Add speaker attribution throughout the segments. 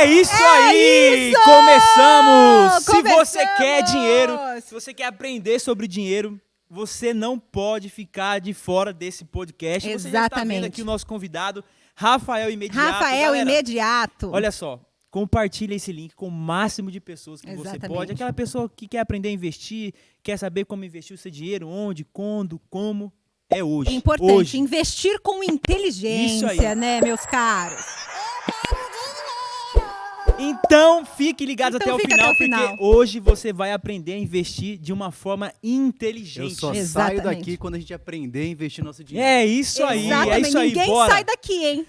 Speaker 1: É isso aí!
Speaker 2: Isso!
Speaker 1: Começamos! Se
Speaker 2: Começamos!
Speaker 1: você quer dinheiro, se você quer aprender sobre dinheiro, você não pode ficar de fora desse podcast. Você já está vendo aqui o nosso convidado, Rafael Imediato.
Speaker 2: Rafael
Speaker 1: Galera,
Speaker 2: Imediato.
Speaker 1: olha só, compartilha esse link com o máximo de pessoas que você pode. Aquela pessoa que quer aprender a investir, quer saber como investir o seu dinheiro, onde, quando, como, é hoje.
Speaker 2: Importante,
Speaker 1: hoje.
Speaker 2: investir com inteligência, né, meus caros?
Speaker 1: Então, fique ligado até o final,
Speaker 2: porque
Speaker 1: hoje você vai aprender a investir de uma forma inteligente.
Speaker 3: Eu só saio daqui quando a gente aprender a investir nosso dinheiro.
Speaker 1: É isso aí,
Speaker 2: Exatamente.
Speaker 1: é isso aí,
Speaker 2: Ninguém
Speaker 1: bora.
Speaker 2: sai daqui, hein?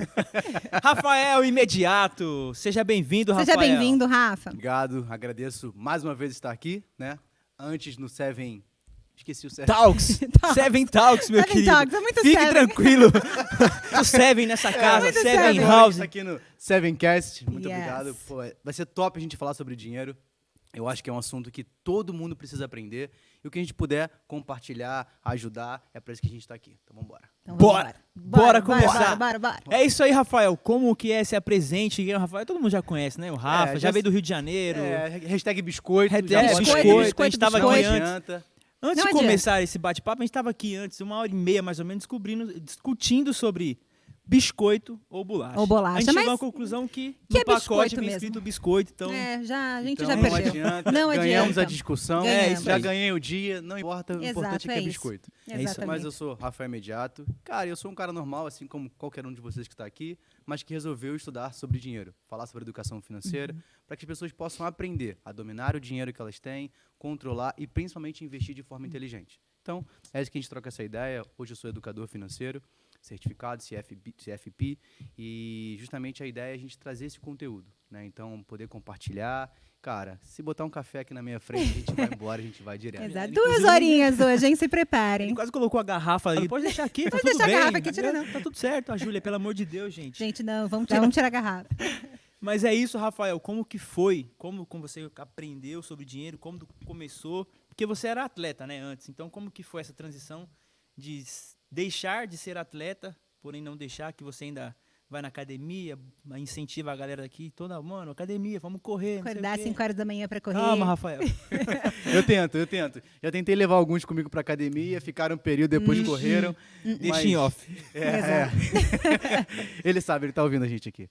Speaker 1: Rafael Imediato, seja bem-vindo, Rafael.
Speaker 2: Seja bem-vindo, Rafa.
Speaker 3: Obrigado, agradeço mais uma vez estar aqui, né? Antes no Seven... Esqueci o Seven.
Speaker 1: Talks. Seven Talks, meu
Speaker 2: Seven
Speaker 1: querido.
Speaker 2: Talks, é muito
Speaker 1: Fique
Speaker 2: Seven.
Speaker 1: tranquilo. O Seven nessa casa,
Speaker 2: muito
Speaker 1: Seven
Speaker 2: Seven.
Speaker 1: House.
Speaker 3: Está aqui no Sevencast. Muito
Speaker 2: Yes.
Speaker 3: obrigado. Pô, vai ser top a gente falar sobre dinheiro. Eu acho que é um assunto que todo mundo precisa aprender. E o que a gente puder compartilhar, ajudar, é para isso que a gente está aqui. Então, vamos embora.
Speaker 2: Então,
Speaker 1: Bora começar.
Speaker 2: Bora.
Speaker 1: É isso aí, Rafael. Como que é se apresente? Quem é o Rafael? Todo mundo já conhece, né? O Rafa, já
Speaker 3: já
Speaker 1: veio do Rio de Janeiro.
Speaker 3: Hashtag biscoito.
Speaker 1: Hashtag
Speaker 3: já pode
Speaker 1: biscoito,
Speaker 3: sair.
Speaker 1: a gente estava
Speaker 3: Não
Speaker 1: aqui antes.
Speaker 3: adianta.
Speaker 1: Antes
Speaker 2: Não
Speaker 1: de
Speaker 2: adianta.
Speaker 1: começar esse bate-papo, a gente estava aqui antes, 1h30 mais ou menos, discutindo sobre biscoito ou bolacha.
Speaker 2: Ou bolacha,
Speaker 1: A gente chegou
Speaker 2: mas
Speaker 1: à conclusão que
Speaker 2: que
Speaker 1: no
Speaker 2: é
Speaker 1: pacote
Speaker 2: biscoito
Speaker 1: vem
Speaker 2: mesmo.
Speaker 1: escrito biscoito, então...
Speaker 2: A gente
Speaker 3: Então,
Speaker 2: já
Speaker 3: não
Speaker 2: perdeu.
Speaker 3: adianta.
Speaker 2: Não
Speaker 3: Ganhamos
Speaker 2: adianta.
Speaker 3: a discussão.
Speaker 2: Ganhamos.
Speaker 3: Já ganhei o dia, não importa. O
Speaker 2: Exato,
Speaker 3: importante é que é
Speaker 2: isso.
Speaker 3: biscoito.
Speaker 2: Exatamente.
Speaker 3: Mas eu sou Rafael Imediato. Cara, eu sou um cara normal, assim como qualquer um de vocês que está aqui, mas que resolveu estudar sobre dinheiro, falar sobre educação financeira, para que as pessoas possam aprender a dominar o dinheiro que elas têm, controlar e principalmente investir de forma inteligente. Então, é isso que a gente troca essa ideia. Hoje eu sou educador financeiro, certificado, CFP, e justamente a ideia é a gente trazer esse conteúdo, né? Então, poder compartilhar. Cara, se botar um café aqui na minha frente, a gente vai embora, a gente vai direto.
Speaker 2: Exato. 2 horinhas hoje, hein? Se preparem.
Speaker 1: Ele quase colocou a garrafa ali. Pode deixar aqui, tá
Speaker 2: Pode
Speaker 1: tudo
Speaker 2: deixar a
Speaker 1: bem.
Speaker 2: garrafa aqui, tira não.
Speaker 1: Tá tudo certo. A Júlia, pelo amor de Deus, gente.
Speaker 2: Gente, não, vamos tirar a garrafa.
Speaker 1: Mas é isso, Rafael. Como que foi? Como você aprendeu sobre dinheiro? Como começou? Porque você era atleta, né, antes. Então, como que foi essa transição de deixar de ser atleta, porém não deixar, que você ainda vai na academia, incentiva a galera aqui, toda, mano, academia, vamos correr.
Speaker 2: Acordar às 5 horas da manhã pra correr.
Speaker 1: Calma, Rafael.
Speaker 3: Eu tento. Já tentei levar alguns comigo pra academia, ficaram um período, depois correram.
Speaker 1: Deixa em off.
Speaker 3: Ele sabe, ele tá ouvindo a gente aqui.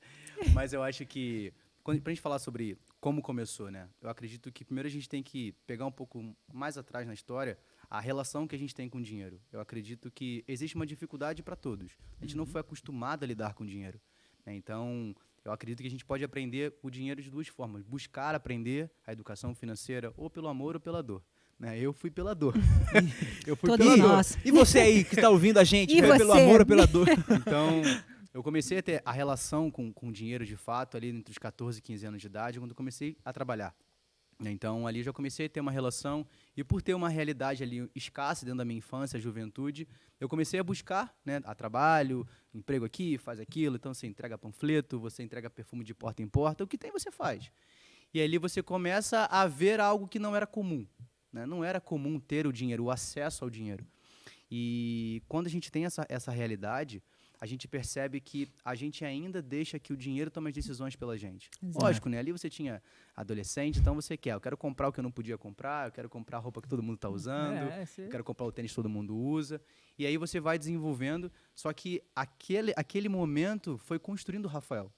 Speaker 3: Mas eu acho que, pra gente falar sobre como começou, né? Eu acredito que primeiro a gente tem que pegar um pouco mais atrás na história a relação que a gente tem com o dinheiro. Eu acredito que existe uma dificuldade para todos. A gente não foi acostumado a lidar com dinheiro, né? Então, eu acredito que a gente pode aprender o dinheiro de duas formas. Buscar aprender a educação financeira ou pelo amor ou pela dor. Né? Eu fui pela dor. Eu fui
Speaker 2: Todos
Speaker 3: pela dor.
Speaker 2: nós.
Speaker 1: E você aí que está ouvindo a gente,
Speaker 2: E
Speaker 1: foi pelo
Speaker 2: você?
Speaker 1: amor ou pela dor?
Speaker 3: Então, eu comecei a ter a relação com o dinheiro de fato ali entre os 14 e 15 anos de idade, quando eu comecei a trabalhar. Então, ali eu já comecei a ter uma relação, e por ter uma realidade ali escassa dentro da minha infância, juventude, eu comecei a buscar, né, a trabalho, emprego aqui, faz aquilo. Então, você entrega panfleto, você entrega perfume de porta em porta, o que tem você faz. E ali você começa a ver algo que não era comum, né? Não era comum ter o dinheiro, o acesso ao dinheiro. E quando a gente tem essa realidade, a gente percebe que a gente ainda deixa que o dinheiro tome as decisões pela gente.
Speaker 2: Exato.
Speaker 3: Lógico, né? Ali você tinha adolescente, então você quer, eu quero comprar o que eu não podia comprar, eu quero comprar a roupa que todo mundo está usando, eu quero comprar o tênis que todo mundo usa. E aí você vai desenvolvendo, só que aquele momento foi construindo o Rafael.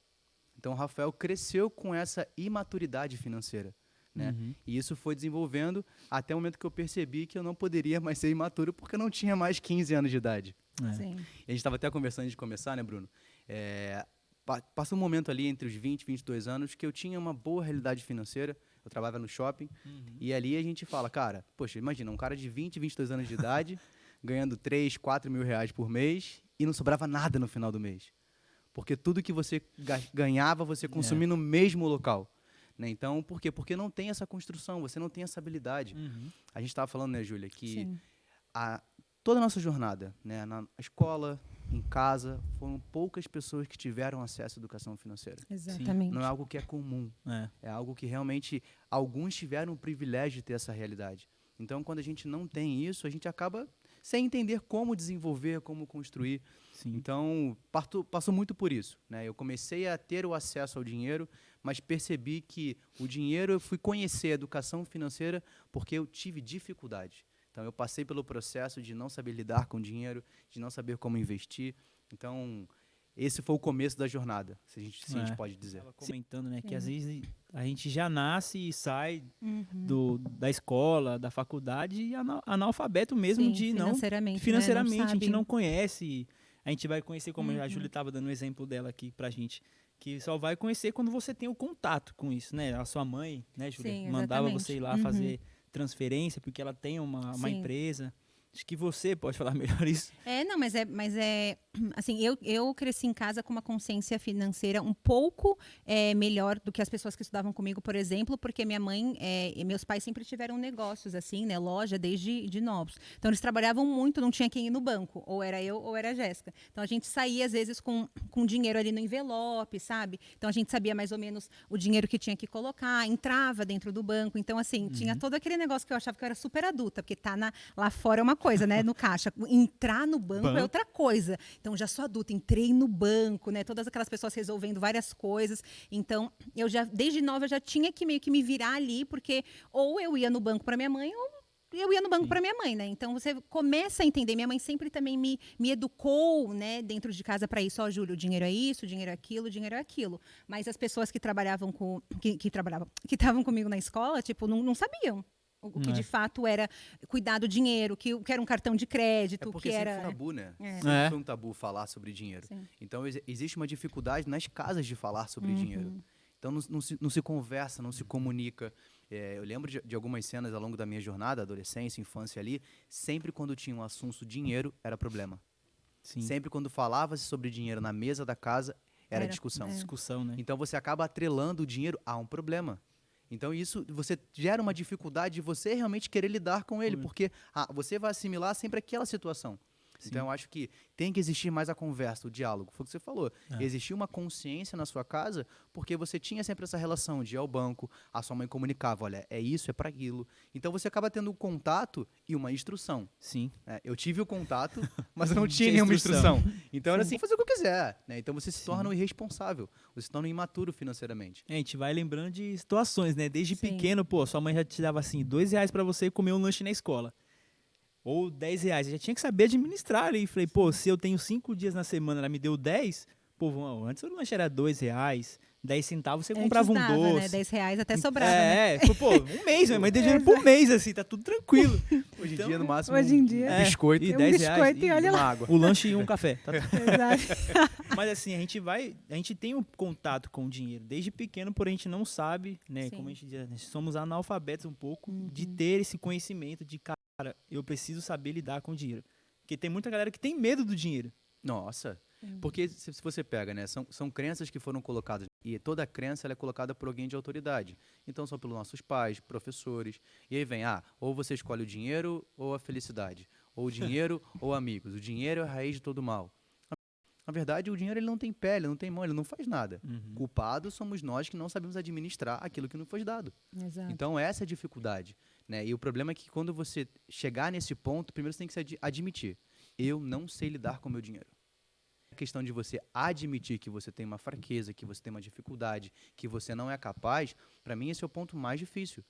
Speaker 3: Então o Rafael cresceu com essa imaturidade financeira, né? E isso foi desenvolvendo até o momento que eu percebi que eu não poderia mais ser imaturo porque eu não tinha mais 15 anos de idade.
Speaker 2: Sim.
Speaker 3: E a gente estava até conversando antes de começar, né, Bruno? Passou um momento ali entre os 20 e 22 anos que eu tinha uma boa realidade financeira. Eu trabalhava no shopping. E ali a gente fala, cara, poxa, imagina, um cara de 20, 22 anos de idade, ganhando 3, 4 mil reais por mês e não sobrava nada no final do mês. Porque tudo que você ganhava, você consumia no mesmo local. Né? Então, por quê? Porque não tem essa construção, você não tem essa habilidade. A gente estava falando, né, Júlia, que toda a nossa jornada, né, na escola, em casa, foram poucas pessoas que tiveram acesso à educação financeira.
Speaker 2: Exatamente.
Speaker 3: Não é algo que é comum. É algo que realmente alguns tiveram o privilégio de ter essa realidade. Então, quando a gente não tem isso, a gente acaba sem entender como desenvolver, como construir.
Speaker 1: Sim.
Speaker 3: Então, passou muito por isso, né? Eu comecei a ter o acesso ao dinheiro, mas percebi que o dinheiro, eu fui conhecer a educação financeira porque eu tive dificuldade. Então, eu passei pelo processo de não saber lidar com dinheiro, de não saber como investir. Então, esse foi o começo da jornada, se a gente pode dizer.
Speaker 1: Estava comentando, né, que às vezes a gente já nasce e sai
Speaker 2: Uhum.
Speaker 1: da escola, da faculdade, analfabeto mesmo,
Speaker 2: Sim,
Speaker 1: de não
Speaker 2: financeiramente,
Speaker 1: financeiramente,
Speaker 2: né? Não
Speaker 1: a gente
Speaker 2: sabe.
Speaker 1: não conhece. A gente vai conhecer, como a Júlia
Speaker 2: Uhum.
Speaker 1: estava dando um exemplo dela aqui pra gente, que só vai conhecer quando você tem o contato com isso, né? A sua mãe, né, Júlia,
Speaker 2: Sim,
Speaker 1: mandava
Speaker 2: exatamente.
Speaker 1: você ir lá
Speaker 2: Uhum.
Speaker 1: fazer transferência porque ela tem uma
Speaker 2: Sim.
Speaker 1: empresa. Acho que você pode falar melhor isso.
Speaker 2: Não, mas assim, eu cresci em casa com uma consciência financeira um pouco melhor do que as pessoas que estudavam comigo, por exemplo, porque minha mãe e meus pais sempre tiveram negócios, assim, né, loja desde de novos. Então, eles trabalhavam muito, não tinha quem ir no banco, ou era eu ou era a Jéssica. Então, a gente saía, às vezes, com dinheiro ali no envelope, sabe? Então, a gente sabia mais ou menos o dinheiro que tinha que colocar, entrava dentro do banco. Então, assim, tinha todo aquele negócio que eu achava que eu era super adulta, porque lá fora é uma coisa, né, no caixa. Entrar no banco é outra coisa. Então, já sou adulta, entrei no banco, né? Todas aquelas pessoas resolvendo várias coisas. Então, eu já, desde nova, eu já tinha que meio que me virar ali, porque ou eu ia no banco para minha mãe, ou eu ia no banco para minha mãe, né? Então, você começa a entender. Minha mãe sempre também me educou, né, dentro de casa para isso. Ó, Júlio, o dinheiro é isso, o dinheiro é aquilo, o dinheiro é aquilo. Mas as pessoas que trabalhavam que estavam comigo na escola, tipo, não sabiam. O que de fato era cuidar do dinheiro, que era um cartão de crédito,
Speaker 3: Porque
Speaker 2: que
Speaker 3: sempre
Speaker 2: era.
Speaker 3: foi um tabu, né?
Speaker 2: É.
Speaker 3: Sempre foi um tabu falar sobre dinheiro.
Speaker 2: Sim.
Speaker 3: Então, existe uma dificuldade nas casas de falar sobre dinheiro. Então, não se conversa, não se comunica. Eu lembro de algumas cenas ao longo da minha jornada, adolescência, infância ali, sempre quando tinha um assunto dinheiro, era problema.
Speaker 1: Sim.
Speaker 3: Sempre quando falava-se sobre dinheiro na mesa da casa, era discussão.
Speaker 1: Discussão, né?
Speaker 3: Então, você acaba atrelando o dinheiro a um problema. Então, isso você gera uma dificuldade de você realmente querer lidar com ele, porque você vai assimilar sempre aquela situação.
Speaker 1: Sim.
Speaker 3: Então, eu acho que tem que existir mais a conversa, o diálogo. Foi o que você falou. Existia uma consciência na sua casa, porque você tinha sempre essa relação de ir ao banco, a sua mãe comunicava, olha, é isso, é para aquilo. Então, você acaba tendo um contato e uma instrução.
Speaker 1: Sim.
Speaker 3: Eu tive o contato, mas eu não tinha nenhuma instrução. Então, era assim, fazer o que eu quiser. Né? Então, você se torna um irresponsável. Você se torna um imaturo financeiramente.
Speaker 1: A gente vai lembrando de situações, né? Desde pequeno, pô, sua mãe já te dava assim, R$2 para você comer um lanche na escola. Ou R$10. Eu já tinha que saber administrar ali. Falei, pô, se eu tenho 5 dias na semana, ela me deu 10, pô, antes o lanche era R$2, 10 centavos, você comprava um doce.
Speaker 2: Né? R$10 até sobrava, né?
Speaker 1: Pô, um mês, minha mãe deu dinheiro por mês, assim, tá tudo tranquilo.
Speaker 3: Hoje em dia, no máximo,
Speaker 2: hoje em dia,
Speaker 3: um biscoito
Speaker 1: e
Speaker 2: um
Speaker 1: R$10
Speaker 2: biscoito e olha
Speaker 3: uma
Speaker 2: lá.
Speaker 3: água.
Speaker 1: O lanche e um café. Tá
Speaker 2: Exato.
Speaker 1: Mas assim, a gente tem um contato com o dinheiro desde pequeno, porém a gente não sabe, né?
Speaker 2: Sim.
Speaker 1: Como a gente diz, nós somos analfabetos um pouco de ter esse conhecimento de, cara, eu preciso saber lidar com o dinheiro. Porque tem muita galera que tem medo do dinheiro.
Speaker 3: Nossa, porque se você pega, né, são crenças que foram colocadas, e toda crença ela é colocada por alguém de autoridade. Então são pelos nossos pais, professores, e aí vem, ou você escolhe o dinheiro ou a felicidade, ou o dinheiro ou amigos. O dinheiro é a raiz de todo mal. Na verdade, o dinheiro ele não tem pele, não tem mão, ele não faz nada. Culpados somos nós que não sabemos administrar aquilo que nos foi dado.
Speaker 2: Exato.
Speaker 3: Então, essa é a dificuldade. Né? E o problema é que quando você chegar nesse ponto, primeiro você tem que se admitir. Eu não sei lidar com o meu dinheiro. A questão de você admitir que você tem uma fraqueza, que você tem uma dificuldade, que você não é capaz, para mim esse é o ponto mais difícil.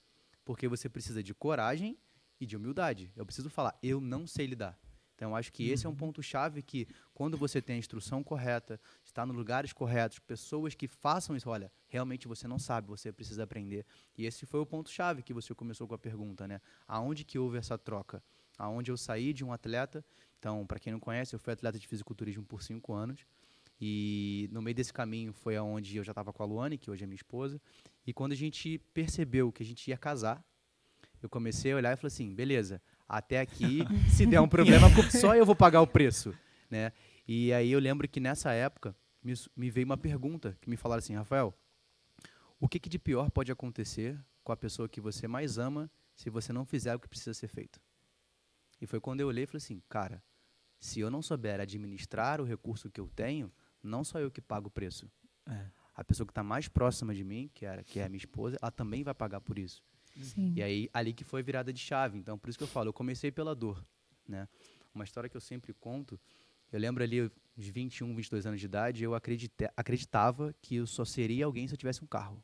Speaker 3: Porque você precisa de coragem e de humildade. Eu preciso falar, eu não sei lidar. Então, eu acho que esse é um ponto-chave que, quando você tem a instrução correta, está nos lugares corretos, pessoas que façam isso, olha, realmente você não sabe, você precisa aprender. E esse foi o ponto-chave que você começou com a pergunta, né? Aonde que houve essa troca? Aonde eu saí de um atleta, então, para quem não conhece, eu fui atleta de fisiculturismo por 5 anos, e no meio desse caminho foi aonde eu já estava com a Luane, que hoje é minha esposa, e quando a gente percebeu que a gente ia casar, eu comecei a olhar e falei assim, beleza, até aqui, se der um problema, só eu vou pagar o preço, né? E aí eu lembro que nessa época me veio uma pergunta, que me falaram assim, Rafael, o que de pior pode acontecer com a pessoa que você mais ama se você não fizer o que precisa ser feito? E foi quando eu olhei e falei assim, cara, se eu não souber administrar o recurso que eu tenho, não só eu que pago o preço. A pessoa que está mais próxima de mim, que é a minha esposa, ela também vai pagar por isso.
Speaker 2: Sim.
Speaker 3: E aí, ali que foi a virada de chave. Então, por isso que eu falo, eu comecei pela dor, né? Uma história que eu sempre conto, eu lembro ali, uns 21, 22 anos de idade, eu acreditava que eu só seria alguém se eu tivesse um carro.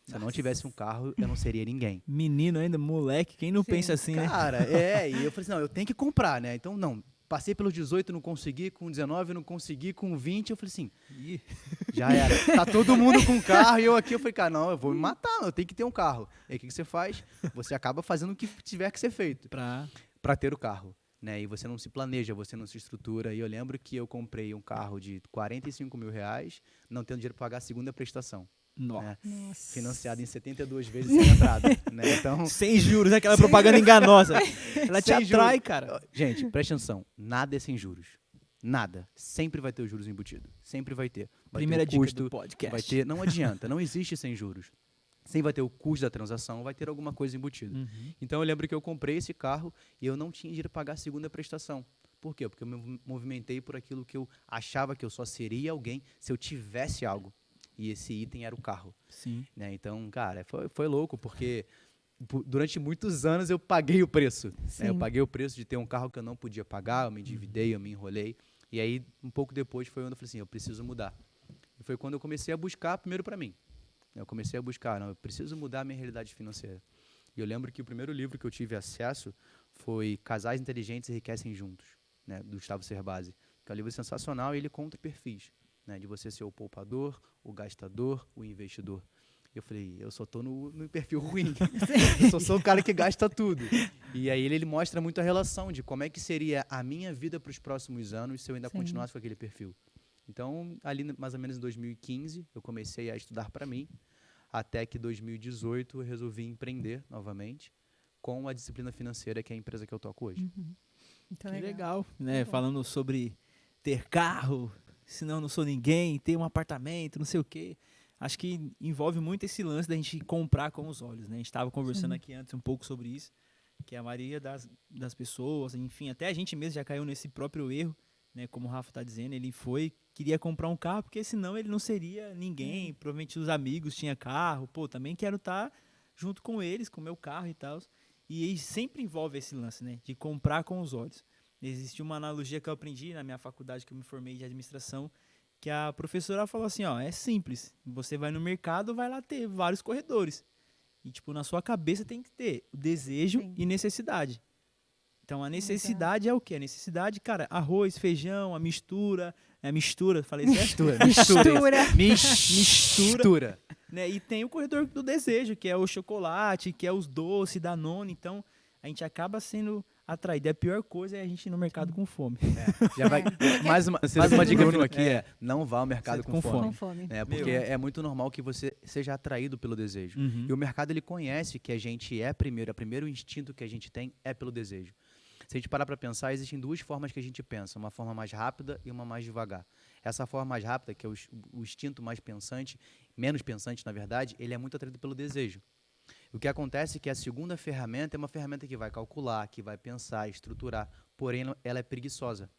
Speaker 3: Se eu não tivesse um carro, eu não seria ninguém.
Speaker 1: Menino ainda, moleque, quem não
Speaker 2: Sim.
Speaker 1: pensa assim, né?
Speaker 3: Cara, e eu falei assim, não, eu tenho que comprar, né? Então, não, passei pelos 18, não consegui, com 19 não consegui, com 20 eu falei assim,
Speaker 1: Ih,
Speaker 3: já era. Tá todo mundo com carro e eu aqui, eu falei, cara, não, eu vou me matar, eu tenho que ter um carro. E aí, o que você faz? Você acaba fazendo o que tiver que ser feito para ter o carro, né? E você não se planeja, você não se estrutura. E eu lembro que eu comprei um carro de 45 mil reais, não tendo dinheiro para pagar a segunda prestação.
Speaker 1: Nossa.
Speaker 3: Né?
Speaker 2: Nossa.
Speaker 3: Financiado em 72 vezes sem entrada, né? Então,
Speaker 1: Sem juros, aquela propaganda enganosa. Ela te
Speaker 3: Sem
Speaker 1: atrai,
Speaker 3: juros.
Speaker 1: cara.
Speaker 3: gente, presta atenção, nada é sem juros. Nada. Sempre vai ter os juros embutidos. Sempre vai ter. Vai
Speaker 1: Primeira
Speaker 3: ter o
Speaker 1: dica
Speaker 3: custo,
Speaker 1: do podcast.
Speaker 3: vai ter, não adianta, não existe sem juros. Sempre vai ter o custo da transação, vai ter alguma coisa embutida.
Speaker 1: Uhum.
Speaker 3: Então eu lembro que eu comprei esse carro e eu não tinha dinheiro para pagar a segunda prestação. Por quê? Porque eu me movimentei por aquilo que eu achava que eu só seria alguém se eu tivesse algo. E esse item era o carro.
Speaker 1: Sim.
Speaker 3: Né? Então, cara, foi louco, porque durante muitos anos eu paguei o preço. Né? Eu
Speaker 2: Sim.
Speaker 3: paguei o preço de ter um carro que eu não podia pagar, eu me endividei, eu me enrolei. E aí, um pouco depois, foi quando eu falei assim, eu preciso mudar. E foi quando eu comecei a buscar, primeiro para mim. Eu comecei a buscar, não, eu preciso mudar a minha realidade financeira. E eu lembro que o primeiro livro que eu tive acesso foi Casais Inteligentes Enriquecem Juntos, né, do Gustavo Cerbasi. Que é um livro sensacional e ele conta perfis, né, de você ser o poupador, o gastador, o investidor. Eu falei, eu só tô no perfil ruim. Eu só sou o cara que gasta tudo. E aí ele mostra muito a relação de como é que seria a minha vida para os próximos anos se eu ainda
Speaker 2: Sim.
Speaker 3: continuasse com aquele perfil. Então, ali mais ou menos em 2015, eu comecei a estudar para mim, até que em 2018 eu resolvi empreender novamente com a disciplina financeira, que é a empresa que eu toco hoje.
Speaker 2: Muito
Speaker 1: Que legal, né?
Speaker 2: bom.
Speaker 1: Falando sobre ter carro, senão eu não sou ninguém, ter um apartamento, não sei o quê. Acho que envolve muito esse lance da gente comprar com os olhos, né? A gente estava conversando
Speaker 2: Sim.
Speaker 1: aqui antes um pouco sobre isso, que a maioria das pessoas, enfim, até a gente mesmo já caiu nesse próprio erro, né? Como o Rafa está dizendo, ele queria comprar um carro, porque senão ele não seria ninguém, provavelmente os amigos tinham carro, pô, também quero estar junto com eles, com o meu carro e tal. E aí sempre envolve esse lance, né? De comprar com os olhos. Existe uma analogia que eu aprendi na minha faculdade, que eu me formei de administração, que a professora falou assim, ó, é simples, você vai no mercado, vai lá ter vários corredores. E, tipo, na sua cabeça tem que ter o desejo
Speaker 2: Sim.
Speaker 1: e necessidade. Então, a necessidade é o quê? A necessidade, cara, arroz, feijão, a mistura, falei certo?
Speaker 2: Mistura.
Speaker 3: Mistura.
Speaker 1: Né? E tem o corredor do desejo, que é o chocolate, que é os doces, Danone. Então, a gente acaba sendo atraído. A pior coisa é a gente ir no mercado com fome.
Speaker 3: Já vai, mais uma dica Bruno aqui não vá ao mercado com fome.
Speaker 2: Com fome.
Speaker 3: Porque é muito normal que você seja atraído pelo desejo.
Speaker 1: Uhum.
Speaker 3: E o mercado ele conhece que a gente é primeiro instinto que a gente tem é pelo desejo. Se a gente parar para pensar, existem duas formas que a gente pensa, uma forma mais rápida e uma mais devagar. Essa forma mais rápida, que é o instinto mais pensante, menos pensante na verdade, ele é muito atraído pelo desejo. O que acontece é que a segunda ferramenta é uma ferramenta que vai calcular, que vai pensar, estruturar, porém ela é preguiçosa.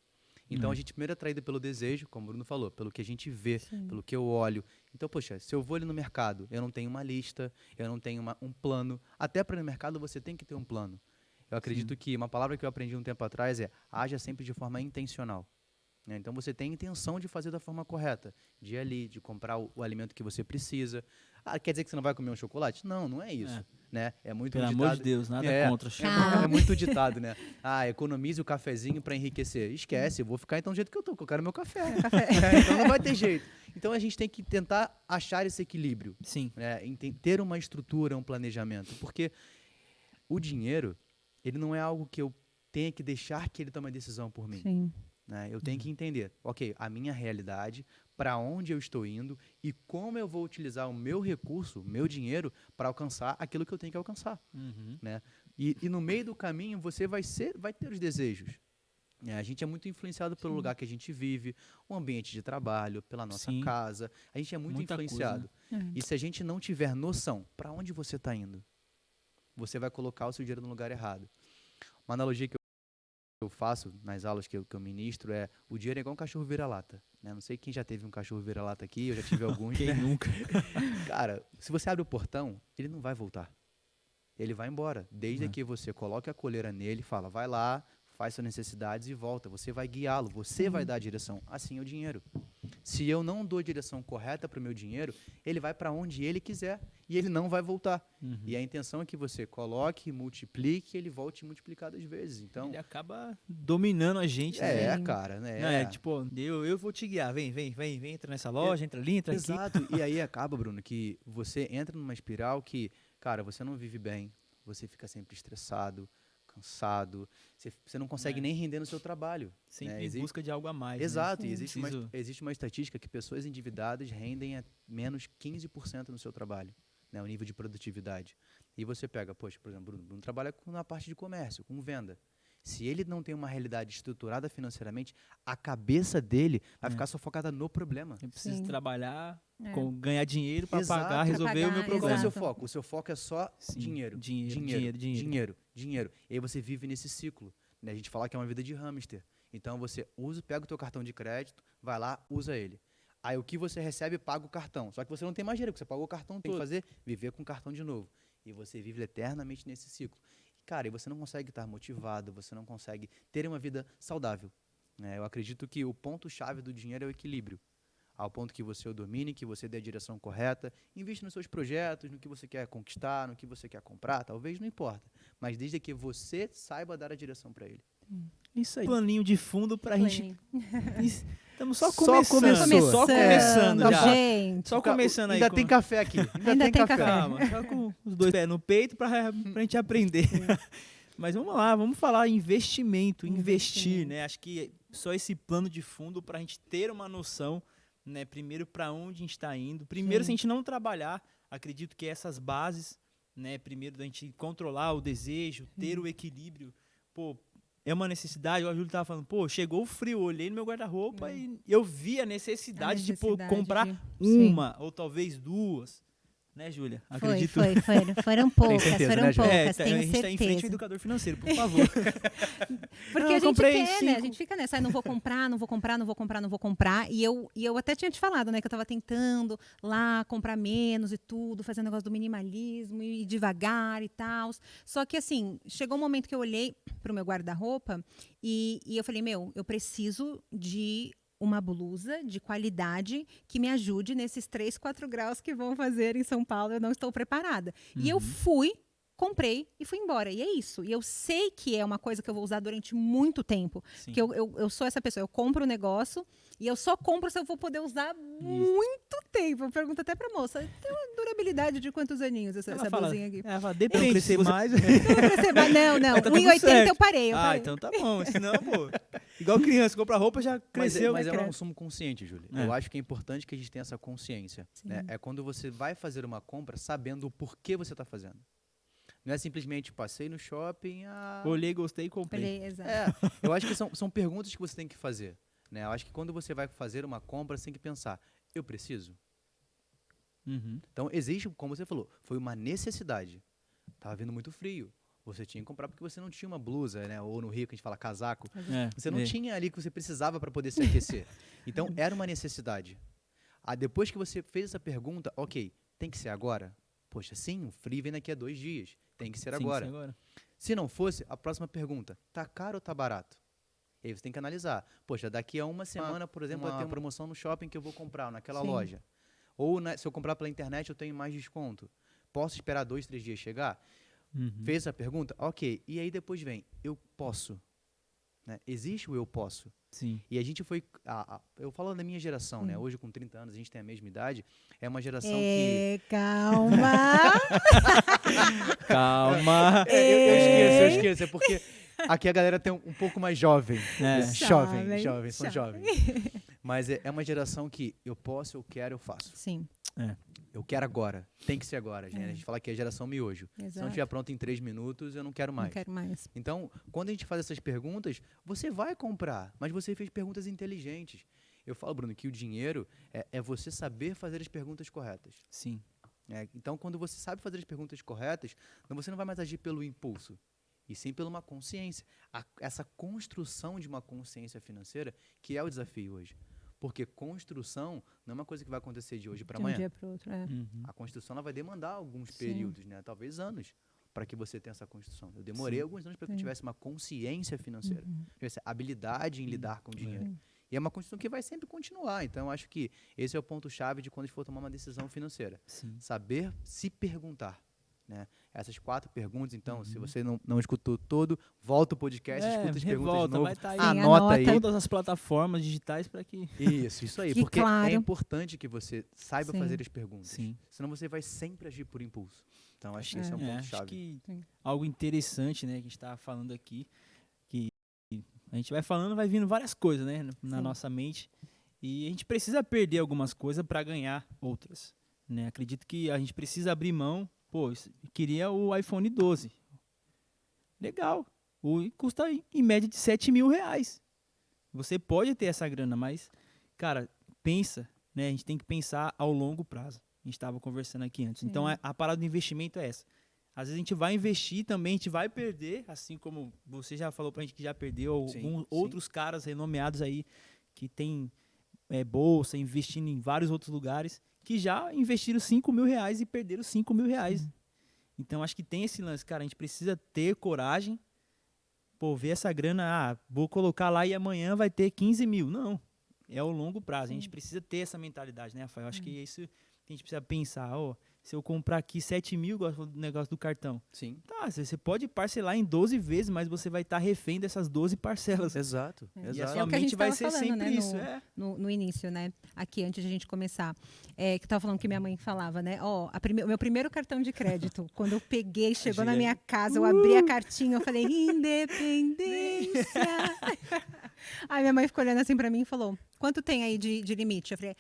Speaker 3: Então, a gente primeiro é atraído pelo desejo, como o Bruno falou, pelo que a gente vê, pelo que eu olho. Então, poxa, se eu vou ali no mercado, eu não tenho uma lista, eu não tenho um plano. Até para ir no mercado, você tem que ter um plano. Eu acredito que uma palavra que eu aprendi um tempo atrás é haja sempre de forma intencional. Né? Então, você tem a intenção de fazer da forma correta, de ir ali, de comprar o alimento que você precisa. Ah, quer dizer que você não vai comer um chocolate? Não, não é isso. Né? É muito
Speaker 1: Pelo
Speaker 3: ditado,
Speaker 1: amor de Deus, nada contra.
Speaker 3: É muito ditado, né? Ah, economize o cafezinho para enriquecer. Esquece, eu vou ficar então do jeito que eu tô, que eu quero meu café. Então não vai ter jeito. Então a gente tem que tentar achar esse equilíbrio.
Speaker 1: Sim.
Speaker 3: Né? Ter uma estrutura, um planejamento. Porque o dinheiro, ele não é algo que eu tenha que deixar que ele tome a decisão por mim.
Speaker 2: Sim.
Speaker 3: Né? Eu tenho que entender, ok, a minha realidade, para onde eu estou indo e como eu vou utilizar o meu recurso, o meu dinheiro, para alcançar aquilo que eu tenho que alcançar.
Speaker 1: Uhum.
Speaker 3: Né? E no meio do caminho você vai ter os desejos. A gente é muito influenciado pelo lugar que a gente vive, o ambiente de trabalho, pela nossa casa. A gente é muito
Speaker 1: Muita
Speaker 3: influenciado.
Speaker 2: coisa, né?
Speaker 3: E se a gente não tiver noção para onde você está indo, você vai colocar o seu dinheiro no lugar errado. Uma analogia que eu faço nas aulas que eu ministro é o dinheiro é igual um cachorro vira-lata. Né? Não sei quem já teve um cachorro vira-lata aqui, eu já tive alguns.
Speaker 1: Quem nunca?
Speaker 3: Cara, se você abre o portão, ele não vai voltar. Ele vai embora. Desde que você coloque a coleira nele, fala, vai lá, faz suas necessidades e volta. Você vai guiá-lo, você vai dar a direção. Assim é o dinheiro. Se eu não dou a direção correta para o meu dinheiro, ele vai para onde ele quiser e ele não vai voltar. E a intenção é que você coloque, multiplique, ele volte multiplicadas vezes. Então,
Speaker 1: Ele acaba dominando a gente, né?
Speaker 2: Sim.
Speaker 3: cara, né?
Speaker 1: Não, tipo, eu vou te guiar. Vem, entra nessa loja, entra ali, entra aqui.
Speaker 3: Exato. E aí acaba, Bruno, que você entra numa espiral que, cara, você não vive bem, você fica sempre estressado, cansado, você não consegue nem render no seu trabalho.
Speaker 1: Sempre
Speaker 3: né?
Speaker 1: em busca de algo a mais.
Speaker 3: Exato,
Speaker 1: Né?
Speaker 3: e
Speaker 1: Preciso-
Speaker 3: existe uma estatística que pessoas endividadas rendem a menos 15% no seu trabalho, né, o nível de produtividade. E você pega, poxa, por exemplo, Bruno trabalha na parte de comércio, com venda. Se ele não tem uma realidade estruturada financeiramente, a cabeça dele vai ficar sufocada no problema.
Speaker 1: Eu preciso
Speaker 2: Sim.
Speaker 1: trabalhar,
Speaker 2: É.
Speaker 1: ganhar dinheiro para
Speaker 3: Exato.
Speaker 1: pagar, resolver
Speaker 2: Pra
Speaker 1: o meu
Speaker 2: pagar,
Speaker 3: Qual é o
Speaker 1: problema.
Speaker 3: seu
Speaker 2: Exato.
Speaker 3: foco? O seu foco é só
Speaker 1: Sim,
Speaker 3: dinheiro.
Speaker 1: dinheiro.
Speaker 3: E aí você vive nesse ciclo. Né? A gente fala que é uma vida de hamster. Então você pega o teu cartão de crédito, vai lá, usa ele. Aí o que você recebe, paga o cartão. Só que você não tem mais dinheiro, porque você pagou o cartão, tem que fazer, viver com o cartão de novo. E você vive eternamente nesse ciclo. E, cara, e você não consegue estar motivado, você não consegue ter uma vida saudável. Né? Eu acredito que o ponto-chave do dinheiro é o equilíbrio. Ao ponto que você o domine, que você dê a direção correta, investe nos seus projetos, no que você quer conquistar, no que você quer comprar, talvez não importa. Mas desde que você saiba dar a direção para ele.
Speaker 1: Isso aí. Planinho de fundo pra gente. Estamos só
Speaker 3: Só
Speaker 1: começando.
Speaker 3: começou.
Speaker 1: Só começando
Speaker 3: Tá
Speaker 1: já.
Speaker 3: bom.
Speaker 2: Gente.
Speaker 1: Só começando aí.
Speaker 3: Ainda
Speaker 1: com-
Speaker 3: tem café aqui.
Speaker 2: Ainda tem café.
Speaker 1: Calma, só com os dois pés no peito pra gente aprender. Mas vamos lá, vamos falar em investimento, investir, né? Acho que só esse plano de fundo pra gente ter uma noção, né? Primeiro pra onde a gente está indo. Primeiro,
Speaker 2: Sim.
Speaker 1: se a gente não trabalhar, acredito que essas bases, né? Primeiro da gente controlar o desejo, ter o equilíbrio, pô, é uma necessidade. O Júlio tava falando, pô, chegou o frio, eu olhei no meu guarda-roupa e eu vi a necessidade de pô, comprar
Speaker 2: Sim.
Speaker 1: uma ou talvez duas. Né, Júlia?
Speaker 2: Foram poucas,
Speaker 3: certeza,
Speaker 2: foram
Speaker 3: né, Júlia?
Speaker 2: poucas,
Speaker 1: a
Speaker 2: tenho
Speaker 1: gente tá em frente ao
Speaker 2: certeza.
Speaker 1: educador financeiro, por favor.
Speaker 2: Porque
Speaker 1: Não,
Speaker 2: a
Speaker 1: eu
Speaker 2: gente
Speaker 1: comprei
Speaker 2: quer, né? A
Speaker 1: 5.
Speaker 2: gente fica nessa, não vou comprar, não vou comprar, não vou comprar, não vou comprar. E eu até tinha te falado, né, que eu tava tentando lá comprar menos e tudo, fazer negócio do minimalismo e devagar e tal. Só que assim, chegou um momento que eu olhei pro meu guarda-roupa e eu falei, eu preciso de uma blusa de qualidade que me ajude nesses 3, 4 graus que vão fazer em São Paulo. Eu não estou preparada. E eu fui, comprei e fui embora. E é isso. E eu sei que é uma coisa que eu vou usar durante muito tempo.
Speaker 1: Sim.
Speaker 2: Porque eu sou essa pessoa. Eu compro o negócio e eu só compro se eu vou poder usar muito tempo. Eu pergunto até pra moça, tem uma durabilidade de quantos aninhos essa blusinha aqui?
Speaker 1: Ela fala, depende,
Speaker 3: crescer
Speaker 1: se mais...
Speaker 2: Não vou crescer mais. Não.
Speaker 1: Aí tá tudo
Speaker 2: 1,80
Speaker 1: certo.
Speaker 2: eu parei.
Speaker 1: Então tá bom. Senão, pô... Igual criança, compra roupa, já cresceu.
Speaker 3: Mas é um
Speaker 2: cresce.
Speaker 3: consumo consciente, Júlia.
Speaker 1: É.
Speaker 3: Eu acho que é importante que a gente tenha essa consciência. Né? É quando você vai fazer uma compra sabendo o porquê você está fazendo. Não é simplesmente passei no shopping...
Speaker 1: Olhei, gostei e comprei.
Speaker 2: Exato.
Speaker 3: Eu acho que são perguntas que você tem que fazer. Né? Eu acho que quando você vai fazer uma compra, você tem que pensar, eu preciso?
Speaker 1: Uhum.
Speaker 3: Então, existe, como você falou, foi uma necessidade. Estava vindo muito frio. Você tinha que comprar porque você não tinha uma blusa, né? Ou no Rio, que a gente fala casaco. Você não tinha ali que você precisava para poder se aquecer. Então, era uma necessidade. Depois que você fez essa pergunta, ok, tem que ser agora? Poxa, sim, o frio vem daqui a 2 dias. Tem que ser agora. Se não fosse, a próxima pergunta, tá caro ou tá barato? E aí você tem que analisar. Poxa, daqui a uma semana, por exemplo, vai ter uma promoção no shopping que eu vou comprar, naquela loja. Ou se eu comprar pela internet, eu tenho mais desconto. Posso esperar 2, 3 dias chegar? Fez essa pergunta? Ok. E aí depois vem, eu posso. Né? Existe o eu posso.
Speaker 1: Sim.
Speaker 3: E a gente foi... eu falo da minha geração, né? Hoje, com 30 anos, a gente tem a mesma idade. É uma geração que...
Speaker 2: Calma!
Speaker 1: Calma.
Speaker 3: Eu esqueço. É porque aqui a galera tem um pouco mais jovem.
Speaker 2: Jovem.
Speaker 3: São jovens. Mas é uma geração que eu posso, eu quero, eu faço.
Speaker 2: Sim.
Speaker 3: Eu quero agora. Tem que ser agora, gente. A gente fala que é a geração miojo. Se não
Speaker 2: Exato.
Speaker 3: estiver pronto em 3 minutos, eu não quero mais.
Speaker 2: Não quero mais.
Speaker 3: Então, quando a gente faz essas perguntas, você vai comprar, mas você fez perguntas inteligentes. Eu falo, Bruno, que o dinheiro é você saber fazer as perguntas corretas.
Speaker 1: Sim.
Speaker 3: Então, quando você sabe fazer as perguntas corretas, você não vai mais agir pelo impulso, e sim por uma consciência. Essa construção de uma consciência financeira que é o desafio hoje. Porque construção não é uma coisa que vai acontecer de hoje para
Speaker 2: De um
Speaker 3: amanhã.
Speaker 2: dia para o outro.
Speaker 3: A construção ela vai demandar alguns períodos, né? Talvez anos. para que você tenha essa construção. Eu demorei
Speaker 1: Sim.
Speaker 3: alguns anos para que eu tivesse uma consciência financeira, tivesse habilidade em lidar com o dinheiro. E é uma construção que vai sempre continuar. Então, eu acho que esse é o ponto-chave de quando a gente for tomar uma decisão financeira.
Speaker 1: Sim.
Speaker 3: Saber se perguntar. Né? Essas 4 perguntas, então, se você não escutou todo, volta o podcast, escuta as perguntas de novo,
Speaker 1: vai tá aí.
Speaker 3: anota aí.
Speaker 1: Todas as plataformas digitais para que...
Speaker 3: Isso aí.
Speaker 2: Que
Speaker 3: Porque
Speaker 2: claro.
Speaker 3: é importante que você saiba
Speaker 2: Sim.
Speaker 3: fazer as perguntas.
Speaker 1: Sim.
Speaker 3: Senão você vai sempre agir por impulso. Então, acho que esse é um
Speaker 1: acho
Speaker 3: ponto-chave.
Speaker 1: que
Speaker 2: Sim.
Speaker 1: algo interessante, né, que a gente estava falando aqui, que a gente vai falando, vai vindo várias coisas, né, na
Speaker 2: Sim.
Speaker 1: nossa mente, e a gente precisa perder algumas coisas para ganhar outras, né? Acredito que a gente precisa abrir mão. Pô, queria o iPhone 12. Legal. Custa em média de 7 mil reais. Você pode ter essa grana, mas, cara, pensa, né? A gente tem que pensar ao longo prazo. A gente estava conversando aqui antes.
Speaker 2: Sim.
Speaker 1: Então, a parada do investimento é essa. Às vezes a gente vai investir também, a gente vai perder, assim como você já falou pra gente que já perdeu,
Speaker 3: Sim,
Speaker 1: alguns
Speaker 3: sim.
Speaker 1: outros caras renomeados aí que tem bolsa, investindo em vários outros lugares, que já investiram 5 mil reais e perderam 5 mil reais. Então, acho que tem esse lance, cara, a gente precisa ter coragem, pô, ver essa grana, vou colocar lá e amanhã vai ter 15 mil. Não, é o longo prazo, a gente precisa ter essa mentalidade, né, Rafael? Acho que é isso que a gente precisa pensar, se eu comprar aqui 7 mil, igual do negócio do cartão,
Speaker 3: Sim.
Speaker 1: tá, você pode parcelar em 12 vezes, mas você vai estar refém dessas 12 parcelas.
Speaker 3: Exato.
Speaker 2: É.
Speaker 1: E a
Speaker 3: Exato.
Speaker 1: sua
Speaker 2: o que a gente
Speaker 1: mente vai
Speaker 2: tava
Speaker 1: ser
Speaker 2: falando,
Speaker 1: sempre
Speaker 2: né,
Speaker 1: isso.
Speaker 2: no início, né? Aqui, antes de a gente começar. Que tava falando que minha mãe falava, né? O meu primeiro cartão de crédito, quando eu peguei, chegou na minha casa, eu abri a cartinha, eu falei, independência. Aí minha mãe ficou olhando assim pra mim e falou, quanto tem aí de limite? Eu falei,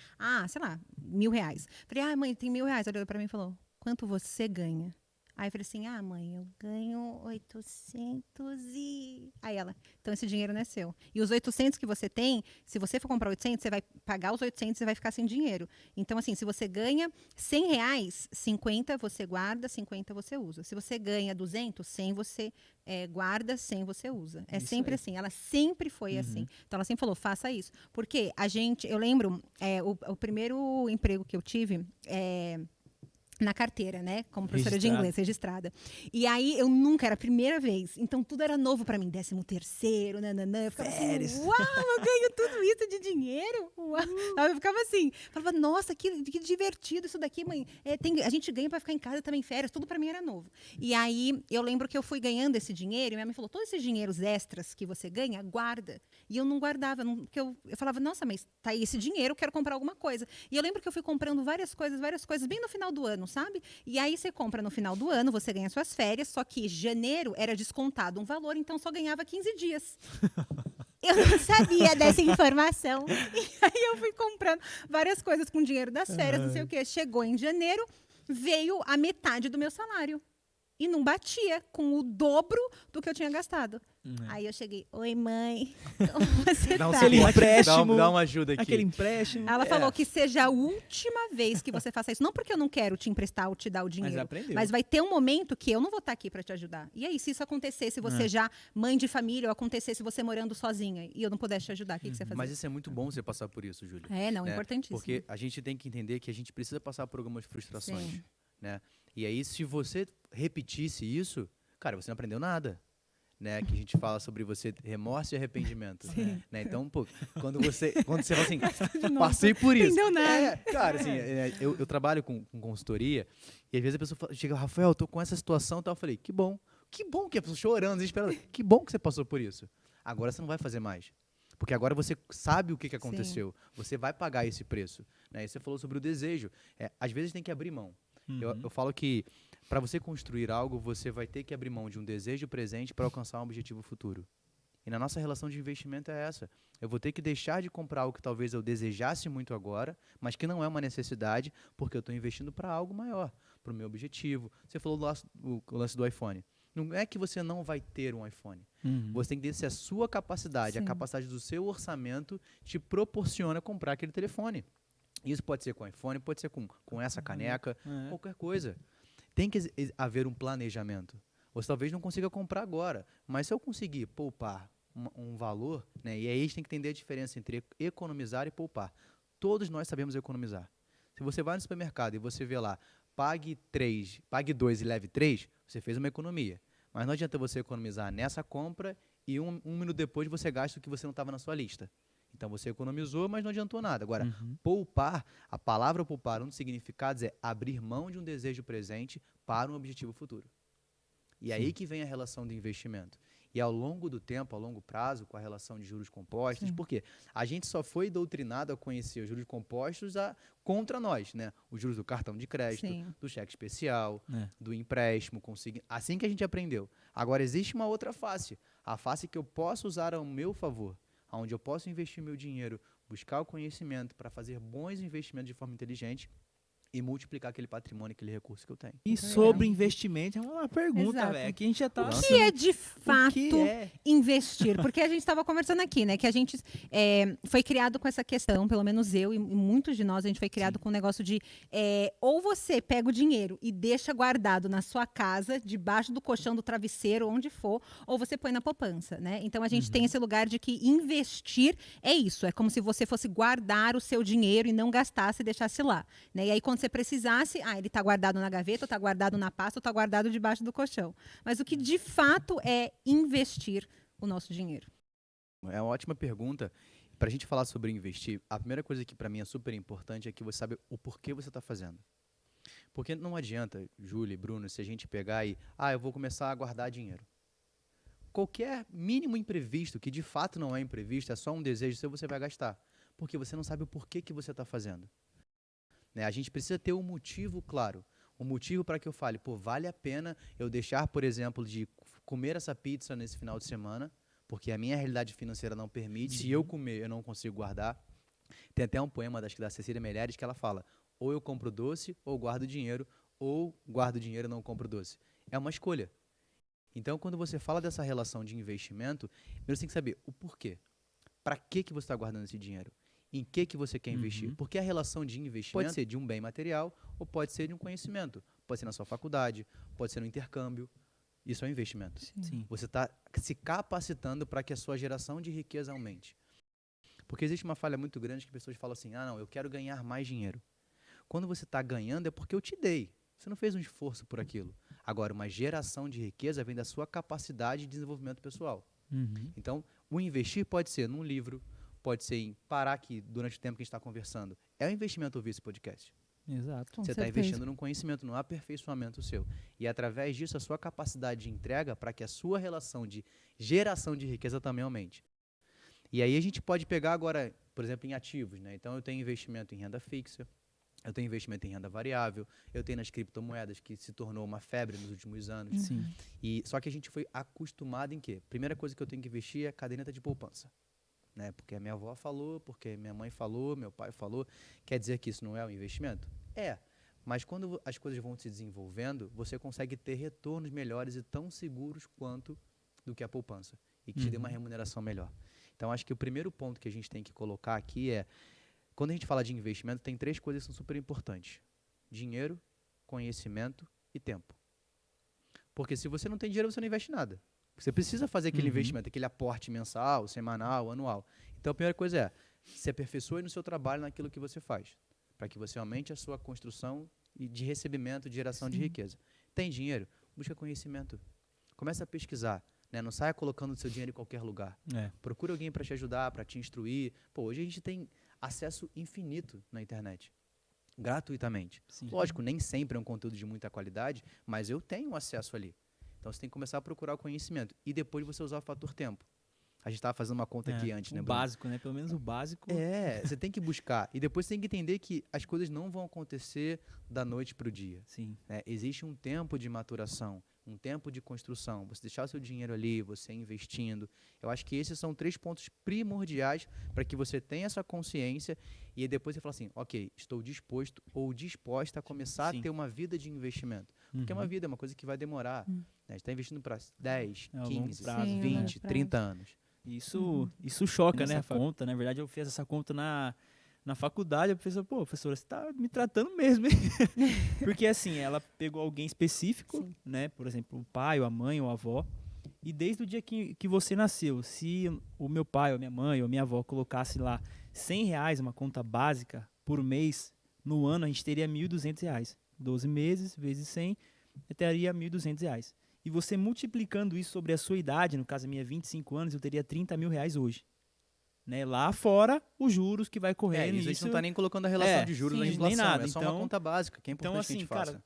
Speaker 2: sei lá, R$1.000. Falei, mãe, tem R$1.000. Ela olhou pra mim e falou, quanto você ganha? Aí eu falei assim, mãe, eu ganho 800 e... Aí ela, então esse dinheiro não é seu. E os 800 que você tem, se você for comprar 800, você vai pagar os 800 e vai ficar sem dinheiro. Então, assim, se você ganha R$100, 50 você guarda, 50 você usa. Se você ganha 200, 100 você guarda, 100 você usa. É
Speaker 1: Isso
Speaker 2: sempre
Speaker 1: aí.
Speaker 2: assim. Ela sempre foi assim. Então, ela sempre falou, faça isso. Porque eu lembro, o primeiro emprego que eu tive... na carteira, né? Como professora de inglês, registrada. E aí, eu nunca, era a primeira vez. Então, tudo era novo pra mim. 13º, nananã. Eu ficava
Speaker 1: Férias.
Speaker 2: assim, uau, eu ganho tudo isso de dinheiro. Uau. Eu ficava assim, falava, nossa, que divertido isso daqui, mãe. A gente ganha pra ficar em casa também, férias. Tudo pra mim era novo. E aí, eu lembro que eu fui ganhando esse dinheiro. E minha mãe falou, todos esses dinheiros extras que você ganha, guarda. E eu não guardava, porque eu falava, nossa, mas tá aí esse dinheiro, eu quero comprar alguma coisa. E eu lembro que eu fui comprando várias coisas, bem no final do ano, sabe? E aí você compra no final do ano, você ganha suas férias, só que janeiro era descontado um valor, então só ganhava 15 dias. Eu não sabia dessa informação. E aí eu fui comprando várias coisas com dinheiro das férias, não sei o quê. Chegou em janeiro, veio a metade do meu salário. E não batia com o dobro do que eu tinha gastado. Aí eu cheguei, oi mãe, como você
Speaker 3: Dá um
Speaker 2: tá?
Speaker 1: Aquele
Speaker 3: suporte,
Speaker 1: empréstimo,
Speaker 3: dá uma ajuda aqui.
Speaker 1: Aquele empréstimo.
Speaker 2: Ela falou que seja a última vez que você faça isso. Não porque eu não quero te emprestar ou te dar o dinheiro.
Speaker 1: aprendeu.
Speaker 2: Mas vai ter um momento que eu não vou estar aqui para te ajudar. E aí, se isso acontecesse, você já mãe de família, ou acontecesse você morando sozinha e eu não pudesse te ajudar, o que você ia fazer?
Speaker 3: Mas isso é muito bom você passar por isso, Júlia.
Speaker 2: Não, é importantíssimo.
Speaker 3: Porque a gente tem que entender que a gente precisa passar por algumas frustrações.
Speaker 2: Sim.
Speaker 3: Né? E aí, se você repetisse isso, cara, você não aprendeu nada. Né, que a gente fala sobre você remorso e arrependimento. Né? Então, pô, quando você fala assim, passei por isso.
Speaker 2: Entendeu nada.
Speaker 3: Cara, assim, eu trabalho com consultoria e às vezes a pessoa chega, Rafael, eu tô com essa situação e tal. Eu falei, que bom que a pessoa chorando, desesperada. Que bom que você passou por isso. Agora você não vai fazer mais. Porque agora você sabe o que aconteceu. Sim. Você vai pagar esse preço. Né? E você falou sobre o desejo. Às vezes tem que abrir mão. Eu falo que para você construir algo, você vai ter que abrir mão de um desejo presente para alcançar um objetivo futuro. E na nossa relação de investimento é essa. Eu vou ter que deixar de comprar algo que talvez eu desejasse muito agora, mas que não é uma necessidade, porque eu estou investindo para algo maior, para o meu objetivo. Você falou o lance do iPhone. Não é que você não vai ter um iPhone. Você tem que ter se a sua capacidade, a capacidade do seu orçamento te proporciona comprar aquele telefone. Isso pode ser com iPhone, pode ser com essa caneca, qualquer coisa. Tem que haver um planejamento. Você talvez não consiga comprar agora, mas se eu conseguir poupar um valor, né, e aí a gente tem que entender a diferença entre economizar e poupar. Todos nós sabemos economizar. Se você vai no supermercado e você vê lá pague 3, pague 2 e leve 3, você fez uma economia. Mas não adianta você economizar nessa compra e um minuto depois você gasta o que você não estava na sua lista. Então você economizou, mas não adiantou nada. Agora, poupar, a palavra poupar, um dos significados é abrir mão de um desejo presente para um objetivo futuro. E aí que vem a relação do investimento. E ao longo do tempo, ao longo prazo, com a relação de juros compostos, porque a gente só foi doutrinado a conhecer os juros compostos contra nós, né? Os juros do cartão de crédito, do cheque especial, do empréstimo, assim que a gente aprendeu. Agora, existe uma outra face, a face que eu posso usar ao meu favor, onde eu posso investir meu dinheiro, buscar o conhecimento para fazer bons investimentos de forma inteligente e multiplicar aquele patrimônio, aquele recurso que eu tenho.
Speaker 1: E sobre investimento, é uma pergunta, velho. Que a gente já tá...
Speaker 2: O que é de fato investir? Porque a gente estava conversando aqui, né? Que a gente foi criado com essa questão, pelo menos eu e muitos de nós, a gente foi criado com o negócio de ou você pega o dinheiro e deixa guardado na sua casa, debaixo do colchão, do travesseiro, onde for, ou você põe na poupança, né? Então a gente tem esse lugar de que investir é isso. É como se você fosse guardar o seu dinheiro e não gastasse e deixasse lá, né? E aí quando você precisasse, ele está guardado na gaveta, ou está guardado na pasta, ou está guardado debaixo do colchão. Mas o que de fato é investir o nosso dinheiro?
Speaker 3: É uma ótima pergunta. Para a gente falar sobre investir, a primeira coisa que para mim é super importante é que você sabe o porquê você está fazendo. Porque não adianta, Júlia e Bruno, se a gente pegar e, eu vou começar a guardar dinheiro. Qualquer mínimo imprevisto, que de fato não é imprevisto, é só um desejo seu, você vai gastar. Porque você não sabe o porquê que você está fazendo. A gente precisa ter um motivo claro, um motivo para que eu fale, vale a pena eu deixar, por exemplo, de comer essa pizza nesse final de semana, porque a minha realidade financeira não permite, se eu comer, eu não consigo guardar. Tem até um poema, acho que da Cecília Meirelles, que ela fala, ou eu compro doce, ou guardo dinheiro, ou guardo dinheiro e não compro doce. É uma escolha. Então, quando você fala dessa relação de investimento, você tem que saber o porquê. Para que você está guardando esse dinheiro? Em que você quer investir? Porque a relação de investimento pode ser de um bem material ou pode ser de um conhecimento. Pode ser na sua faculdade, pode ser no intercâmbio. Isso é um investimento.
Speaker 1: Sim.
Speaker 3: Você está se capacitando para que a sua geração de riqueza aumente. Porque existe uma falha muito grande que pessoas falam assim, não, eu quero ganhar mais dinheiro. Quando você está ganhando é porque eu te dei. Você não fez um esforço por aquilo. Agora, uma geração de riqueza vem da sua capacidade de desenvolvimento pessoal. Então, o investir pode ser num livro, pode ser em parar aqui durante o tempo que a gente está conversando. É um investimento ouvir esse podcast.
Speaker 1: Exato.
Speaker 3: Você está investindo num conhecimento, num aperfeiçoamento seu. E através disso, a sua capacidade de entrega para que a sua relação de geração de riqueza também aumente. E aí a gente pode pegar agora, por exemplo, em ativos, né? Então eu tenho investimento em renda fixa, eu tenho investimento em renda variável, eu tenho nas criptomoedas, que se tornou uma febre nos últimos anos.
Speaker 1: Sim.
Speaker 3: Só que a gente foi acostumado em quê? Primeira coisa que eu tenho que investir é a caderneta de poupança. Né? Porque a minha avó falou, porque minha mãe falou, meu pai falou. Quer dizer que isso não é um investimento? É. Mas quando as coisas vão se desenvolvendo, você consegue ter retornos melhores e tão seguros quanto do que a poupança. E que te dê uma remuneração melhor. Então, acho que o primeiro ponto que a gente tem que colocar aqui é, quando a gente fala de investimento, tem 3 coisas que são super importantes. Dinheiro, conhecimento e tempo. Porque se você não tem dinheiro, você não investe nada. Você precisa fazer aquele investimento, aquele aporte mensal, semanal, anual. Então, a primeira coisa é, se aperfeiçoe no seu trabalho, naquilo que você faz, para que você aumente a sua construção e de recebimento, de geração de riqueza. Tem dinheiro? Busca conhecimento. Começa a pesquisar. Né? Não saia colocando o seu dinheiro em qualquer lugar. Procura alguém para te ajudar, para te instruir. Hoje a gente tem acesso infinito na internet, gratuitamente. Sim. Lógico, nem sempre é um conteúdo de muita qualidade, mas eu tenho acesso ali. Então, você tem que começar a procurar o conhecimento. E depois você usar o fator tempo. A gente estava fazendo uma conta aqui antes, né, Bruno?
Speaker 1: O básico, né? Pelo menos o básico.
Speaker 3: Você tem que buscar. E depois você tem que entender que as coisas não vão acontecer da noite para o dia.
Speaker 1: Sim.
Speaker 3: Né? Existe um tempo de maturação, um tempo de construção. Você deixar o seu dinheiro ali, você investindo. Eu acho que esses são 3 pontos primordiais para que você tenha essa consciência e depois você fala assim, ok, estou disposto ou disposta a começar a ter uma vida de investimento. Porque uma vida é uma coisa que vai demorar. Né? A gente está investindo para 10, 15,
Speaker 1: prazo,
Speaker 3: 20, 30 anos.
Speaker 1: Isso choca, né? A conta, na verdade, eu fiz essa conta na faculdade, a professora, você tá me tratando mesmo, hein? Porque assim, ela pegou alguém específico, né? Por exemplo, o pai, ou a mãe, ou a avó, e desde o dia que você nasceu, se o meu pai, ou minha mãe, ou minha avó colocasse lá R$100, uma conta básica, por mês, no ano a gente teria R$1.200. 12 meses, vezes 100, eu teria R$ 1.200. E você multiplicando isso sobre a sua idade, no caso a minha 25 anos, eu teria R$ 30.000 hoje. Né? Lá fora, os juros que vai correr
Speaker 3: Isso a gente
Speaker 1: nisso.
Speaker 3: não tá nem colocando a relação de juros
Speaker 1: sim,
Speaker 3: na
Speaker 1: nem
Speaker 3: inflação,
Speaker 1: nada.
Speaker 3: é só
Speaker 1: Então,
Speaker 3: uma conta básica, que é importante
Speaker 1: então,
Speaker 3: que a gente
Speaker 1: assim,
Speaker 3: faça.
Speaker 1: cara,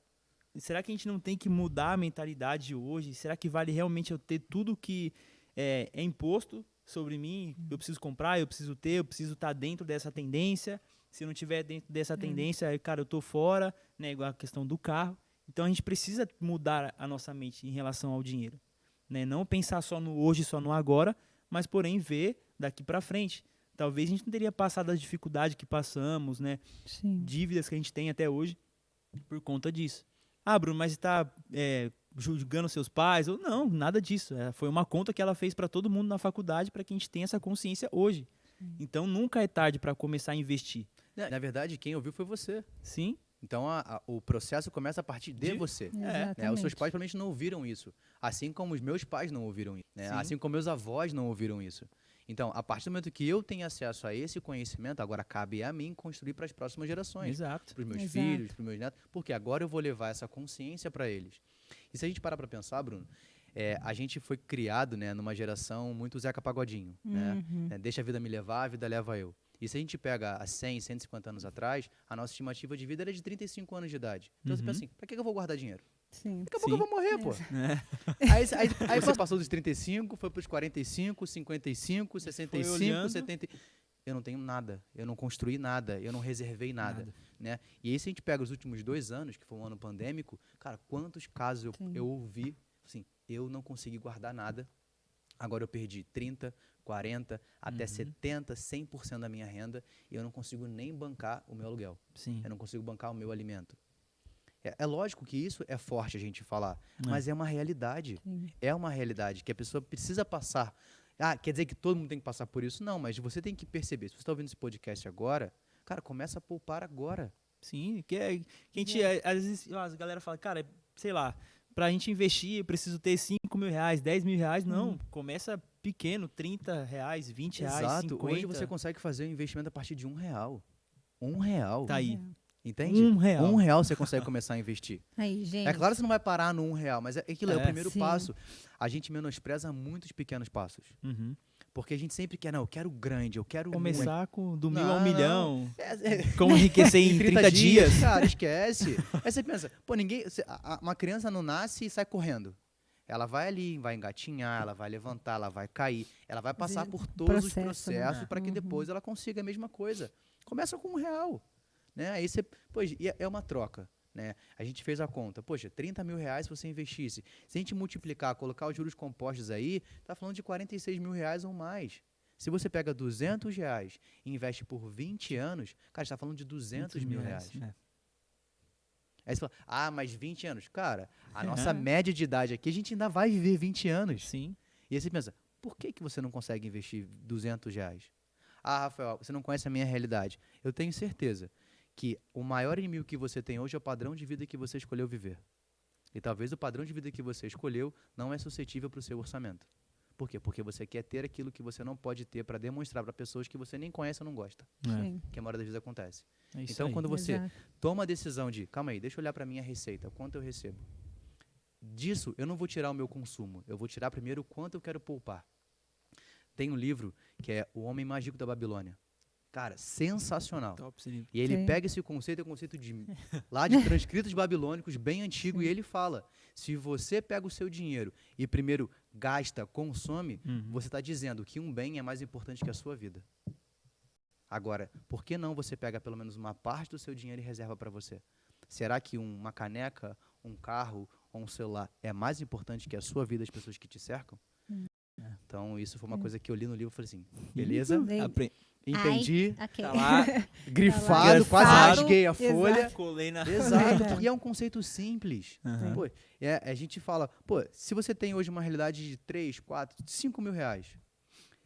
Speaker 1: será que a gente não tem que mudar a mentalidade hoje? Será que vale realmente eu ter tudo que é imposto sobre mim? Eu preciso comprar, eu preciso ter, eu preciso estar dentro dessa tendência. Se eu não estiver dentro dessa tendência, aí, cara, eu tô fora, né? Igual a questão do carro. Então a gente precisa mudar a nossa mente em relação ao dinheiro. Né? Não pensar só no hoje, só no agora, mas porém ver daqui para frente. Talvez a gente não teria passado as dificuldades que passamos, né?
Speaker 2: Sim.
Speaker 1: Dívidas que a gente tem até hoje por conta disso. Ah, Bruno, mas está julgando seus pais? Ou não, nada disso. Foi uma conta que ela fez para todo mundo na faculdade para que a gente tenha essa consciência hoje. Então nunca é tarde para começar a investir.
Speaker 3: Na verdade, quem ouviu foi você.
Speaker 1: Sim.
Speaker 3: Então, o processo começa a partir de você.
Speaker 2: Exatamente.
Speaker 3: Né? Os seus pais provavelmente não ouviram isso. Assim como os meus pais não ouviram isso. Né?
Speaker 1: Sim.
Speaker 3: Assim como meus avós não ouviram isso. Então, a partir do momento que eu tenho acesso a esse conhecimento, agora cabe a mim construir para as próximas gerações.
Speaker 1: Exato.
Speaker 3: Para os meus
Speaker 2: Exato.
Speaker 3: filhos, para os meus netos. Porque agora eu vou levar essa consciência para eles. E se a gente parar para pensar, Bruno, a gente foi criado, né, numa geração muito Zeca Pagodinho. Né? Deixa a vida me levar, a vida leva eu. E se a gente pega há 100, 150 anos atrás, a nossa estimativa de vida era de 35 anos de idade. Então você pensa assim, pra que eu vou guardar dinheiro?
Speaker 2: Sim.
Speaker 3: Daqui a pouco eu vou morrer, pô. Aí você passou dos 35, foi pros 45, 55, 65,
Speaker 1: olhando.
Speaker 3: 70. Eu não tenho nada, eu não construí nada, eu não reservei nada. Né? E aí se a gente pega os últimos 2 anos, que foi um ano pandêmico, cara, quantos casos eu ouvi, assim, eu não consegui guardar nada, agora eu perdi 30, 40, até 70, 100% da minha renda e eu não consigo nem bancar o meu aluguel.
Speaker 1: Sim.
Speaker 3: Eu não consigo bancar o meu alimento. É lógico que isso é forte a gente falar, mas é uma realidade.
Speaker 2: Sim.
Speaker 3: É uma realidade que a pessoa precisa passar. Ah, quer dizer que todo mundo tem que passar por isso? Não, mas você tem que perceber. Se você está ouvindo esse podcast agora, cara, começa a poupar agora.
Speaker 1: Sim, que a gente, às vezes, a galera fala, cara, sei lá, pra gente investir, eu preciso ter R$ 5.000, R$ 10.000. Não, começa pequeno, R$ 30, R$ 20,
Speaker 3: Exato.
Speaker 1: 50.
Speaker 3: Hoje você consegue fazer um investimento a partir de R$1. R$1.
Speaker 1: Tá aí.
Speaker 3: Entende?
Speaker 1: R$1.
Speaker 3: R$1 você consegue começar a investir.
Speaker 2: Aí, gente.
Speaker 3: É claro que você não vai parar no R$1, mas aquilo é o primeiro
Speaker 2: Sim.
Speaker 3: passo. A gente menospreza muitos pequenos passos.
Speaker 1: Uhum.
Speaker 3: Porque a gente sempre quer, não, eu quero grande, eu quero
Speaker 1: Começar do 1.000
Speaker 3: Não,
Speaker 1: a 1 milhão.
Speaker 3: É,
Speaker 1: Como enriquecer em 30 dias.
Speaker 3: Cara, esquece. Aí você pensa, pô, uma criança não nasce e sai correndo. Ela vai ali, vai engatinhar, ela vai levantar, ela vai cair, ela vai passar por todos os
Speaker 2: Processo, né?
Speaker 3: processos para que depois ela consiga a mesma coisa. Começa com R$1. Né? Aí você, poxa, é uma troca. Né? A gente fez a conta, poxa, R$30.000 se você investisse. Se a gente multiplicar, colocar os juros compostos aí, tá falando de R$46.000 ou mais. Se você pega R$200 e investe por 20 anos, cara, está falando de R$200.000. Aí você fala, mas 20 anos. Cara, a nossa média de idade aqui, a gente ainda vai viver 20 anos.
Speaker 1: Sim.
Speaker 3: E aí você pensa, por que você não consegue investir R$200? Ah, Rafael, você não conhece a minha realidade. Eu tenho certeza que o maior inimigo que você tem hoje é o padrão de vida que você escolheu viver. E talvez o padrão de vida que você escolheu não é suscetível para o seu orçamento. Por quê? Porque você quer ter aquilo que você não pode ter para demonstrar para pessoas que você nem conhece ou não gosta.
Speaker 2: Sim.
Speaker 3: Que a maioria das vezes acontece.
Speaker 1: É isso
Speaker 3: Então,
Speaker 1: aí.
Speaker 3: quando você
Speaker 2: Exato.
Speaker 3: toma a decisão de, calma aí, deixa eu olhar para a minha receita, quanto eu recebo. Disso, eu não vou tirar o meu consumo. Eu vou tirar primeiro o quanto eu quero poupar. Tem um livro que é O Homem Mágico da Babilônia. Cara, sensacional.
Speaker 1: Top, esse livro.
Speaker 3: E ele
Speaker 2: Sim.
Speaker 3: pega esse conceito, é um conceito lá de transcritos babilônicos, bem antigo, e ele fala, se você pega o seu dinheiro e primeiro gasta, consome, você está dizendo que um bem é mais importante que a sua vida. Agora, por que não você pega pelo menos uma parte do seu dinheiro e reserva para você? Será que uma caneca, um carro ou um celular é mais importante que a sua vida e as pessoas que te cercam? Então, isso foi uma coisa que eu li no livro e falei assim, beleza, entendi,
Speaker 2: Ok.
Speaker 1: Tá lá,
Speaker 3: grifado, quase
Speaker 1: Grifado.
Speaker 3: rasguei a
Speaker 2: Exato.
Speaker 3: folha.
Speaker 1: colei na...
Speaker 3: Exato, e é um conceito simples.
Speaker 1: Aham.
Speaker 3: Pô, a gente fala, pô, se você tem hoje uma realidade de 3, 4, 5 mil reais,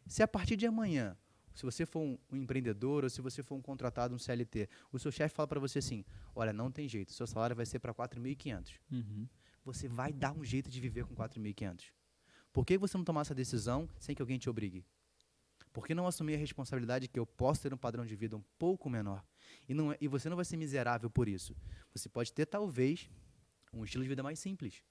Speaker 3: se a partir de amanhã, se você for um empreendedor ou se você for um contratado, um CLT, o seu chefe fala para você assim, olha, não tem jeito, seu salário vai ser para 4.500.
Speaker 1: Uhum.
Speaker 3: Você vai dar um jeito de viver com 4.500. Por que você não tomar essa decisão sem que alguém te obrigue? Por que não assumir a responsabilidade que eu posso ter um padrão de vida um pouco menor? E você não vai ser miserável por isso. Você pode ter, talvez, um estilo de vida mais simples.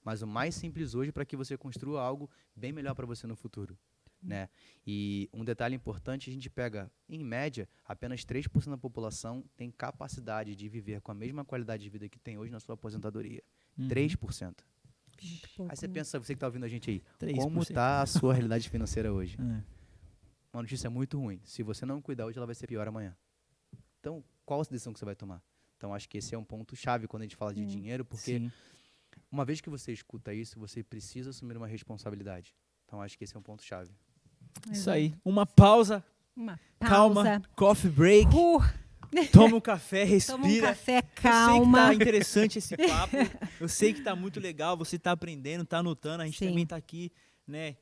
Speaker 3: Mas o mais simples hoje para que você construa algo bem melhor para você no futuro. Né? E um detalhe importante, a gente pega, em média, apenas 3% da população tem capacidade de viver com a mesma qualidade de vida que tem hoje na sua aposentadoria. 3%.
Speaker 2: Muito pouco,
Speaker 3: Aí você
Speaker 2: né?
Speaker 3: pensa, você que está ouvindo a gente aí,
Speaker 1: 3%.
Speaker 3: como está a sua realidade financeira hoje?
Speaker 1: É.
Speaker 3: Uma notícia muito ruim. Se você não cuidar hoje, ela vai ser pior amanhã. Então, qual a decisão que você vai tomar? Então, acho que esse é um ponto chave quando a gente fala de dinheiro, porque
Speaker 1: Sim.
Speaker 3: uma vez que você escuta isso, você precisa assumir uma responsabilidade. Então, acho que esse é um ponto chave.
Speaker 1: Isso aí. Uma pausa,
Speaker 2: Uma
Speaker 1: calma,
Speaker 2: pausa.
Speaker 1: coffee break,
Speaker 2: Uh,
Speaker 1: toma um café, respira.
Speaker 2: toma um café,
Speaker 1: Eu sei que
Speaker 2: calma.
Speaker 1: tá interessante esse papo. Eu sei que tá muito legal, você tá aprendendo, tá anotando. A gente
Speaker 2: Sim.
Speaker 1: também tá aqui, né,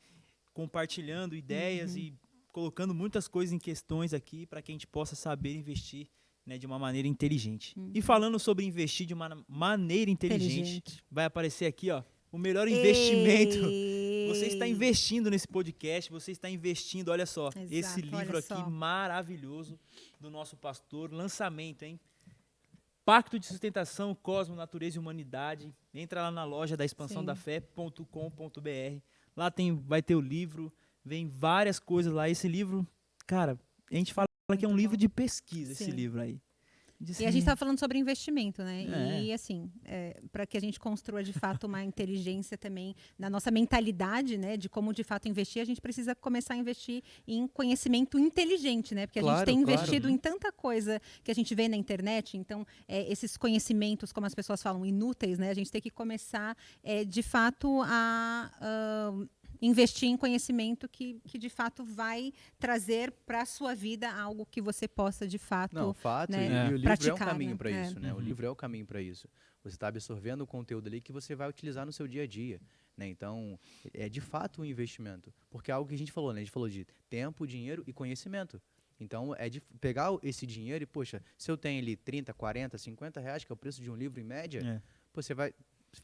Speaker 1: compartilhando ideias e colocando muitas coisas em questões aqui para que a gente possa saber investir, né, de uma maneira inteligente. E falando sobre investir de uma maneira inteligente, vai aparecer aqui, ó, o melhor investimento. Você está investindo nesse podcast, você está investindo, olha só,
Speaker 2: Exato,
Speaker 1: esse livro
Speaker 2: olha
Speaker 1: aqui
Speaker 2: só.
Speaker 1: maravilhoso do nosso pastor, lançamento, hein? Pacto de Sustentação, Cosmo, Natureza e Humanidade. Entra lá na loja da expansãodafé.com.br. Lá vai ter o livro, vem várias coisas lá. Esse livro, cara, a gente fala que é um
Speaker 2: Muito
Speaker 1: livro
Speaker 2: bom.
Speaker 1: de pesquisa, esse
Speaker 2: Sim.
Speaker 1: livro aí.
Speaker 2: E a gente está falando sobre investimento, né?
Speaker 1: É.
Speaker 2: E assim, para que a gente construa de fato uma inteligência também na nossa mentalidade, né? De como de fato investir, a gente precisa começar a investir em conhecimento inteligente, né? Porque a gente
Speaker 3: Claro,
Speaker 2: tem
Speaker 3: claro.
Speaker 2: investido em tanta coisa que a gente vê na internet. Então, esses conhecimentos, como as pessoas falam, inúteis, né? A gente tem que começar, de fato, a investir em conhecimento que de fato vai trazer para a sua vida algo que você possa de fato.
Speaker 3: Não, fato,
Speaker 2: né,
Speaker 3: e o livro é um
Speaker 2: praticar,
Speaker 3: caminho
Speaker 2: né?
Speaker 3: para isso, né? O
Speaker 1: Uhum.
Speaker 3: livro é o caminho para isso. Você está absorvendo o conteúdo ali que você vai utilizar no seu dia a dia, né? Então, é de fato um investimento, porque é algo que a gente falou, né? A gente falou de tempo, dinheiro e conhecimento. Então, é de pegar esse dinheiro e, poxa, se eu tenho ali 30, 40, 50 reais, que é o preço de um livro em média, pô, você vai...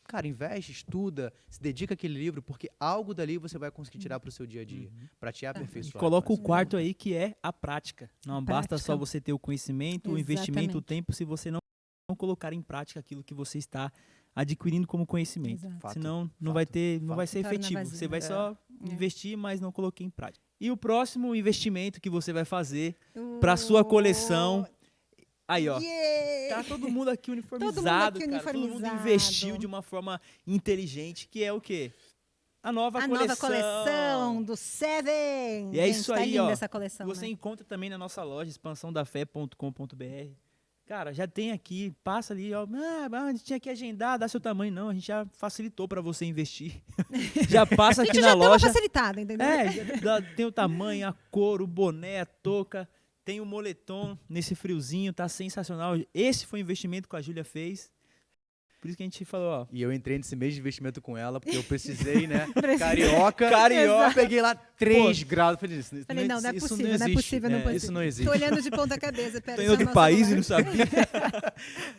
Speaker 3: Cara, investe, estuda, se dedica àquele livro, porque algo dali você vai conseguir tirar para o seu dia a dia, para te
Speaker 1: E
Speaker 3: aperfeiçoar.
Speaker 1: coloca o
Speaker 3: Mas-
Speaker 1: quarto aí, que é a prática. Não basta
Speaker 2: prática.
Speaker 1: só você ter o conhecimento, o investimento, o
Speaker 2: Exatamente.
Speaker 1: tempo, se você não colocar em prática aquilo que você está adquirindo como conhecimento.
Speaker 2: Exato.
Speaker 3: Fato,
Speaker 1: Senão não
Speaker 3: fato,
Speaker 1: vai ter, não
Speaker 3: fato.
Speaker 1: vai ser
Speaker 2: Torna
Speaker 1: efetivo.
Speaker 2: vazio.
Speaker 1: Você vai
Speaker 3: É.
Speaker 1: só
Speaker 2: É.
Speaker 1: investir, mas não coloquei em prática. E o próximo investimento que você vai fazer para sua coleção, aí ó, tá todo mundo aqui uniformizado, cara. Todo mundo
Speaker 2: uniformizado.
Speaker 1: investiu de uma forma inteligente, que é o quê? A nova
Speaker 2: coleção do Seven.
Speaker 1: E é
Speaker 2: Gente,
Speaker 1: isso
Speaker 2: tá
Speaker 1: aí,
Speaker 2: linda
Speaker 1: ó.
Speaker 2: essa coleção,
Speaker 1: Você
Speaker 2: né?
Speaker 1: encontra também na nossa loja, expansãodafé.com.br. Cara, já tem aqui, passa ali, ó. A gente tinha que agendar, dar seu tamanho. Não, a gente já facilitou para você investir. Já passa
Speaker 2: A
Speaker 1: aqui
Speaker 2: gente
Speaker 1: na
Speaker 2: já deu uma
Speaker 1: loja.
Speaker 2: facilitada, entendeu?
Speaker 1: Tem o tamanho, a cor, o boné, a touca. Tem o moletom nesse friozinho, tá sensacional. Esse foi o investimento que a Júlia fez. Por isso que a gente falou, ó.
Speaker 3: E eu entrei nesse mês de investimento com ela, porque eu precisei, né?
Speaker 2: Precisa.
Speaker 3: Carioca. Peguei lá 3 graus. Falei,
Speaker 2: Falei, não é
Speaker 3: isso
Speaker 2: possível, não é
Speaker 3: existe.
Speaker 2: possível, não é possível.
Speaker 3: Isso não existe.
Speaker 2: Tô olhando de ponta cabeça. Pera,
Speaker 1: Tô em
Speaker 2: deixa eu
Speaker 1: outro
Speaker 2: arrumar o
Speaker 1: país e
Speaker 2: celular.
Speaker 1: não sabia.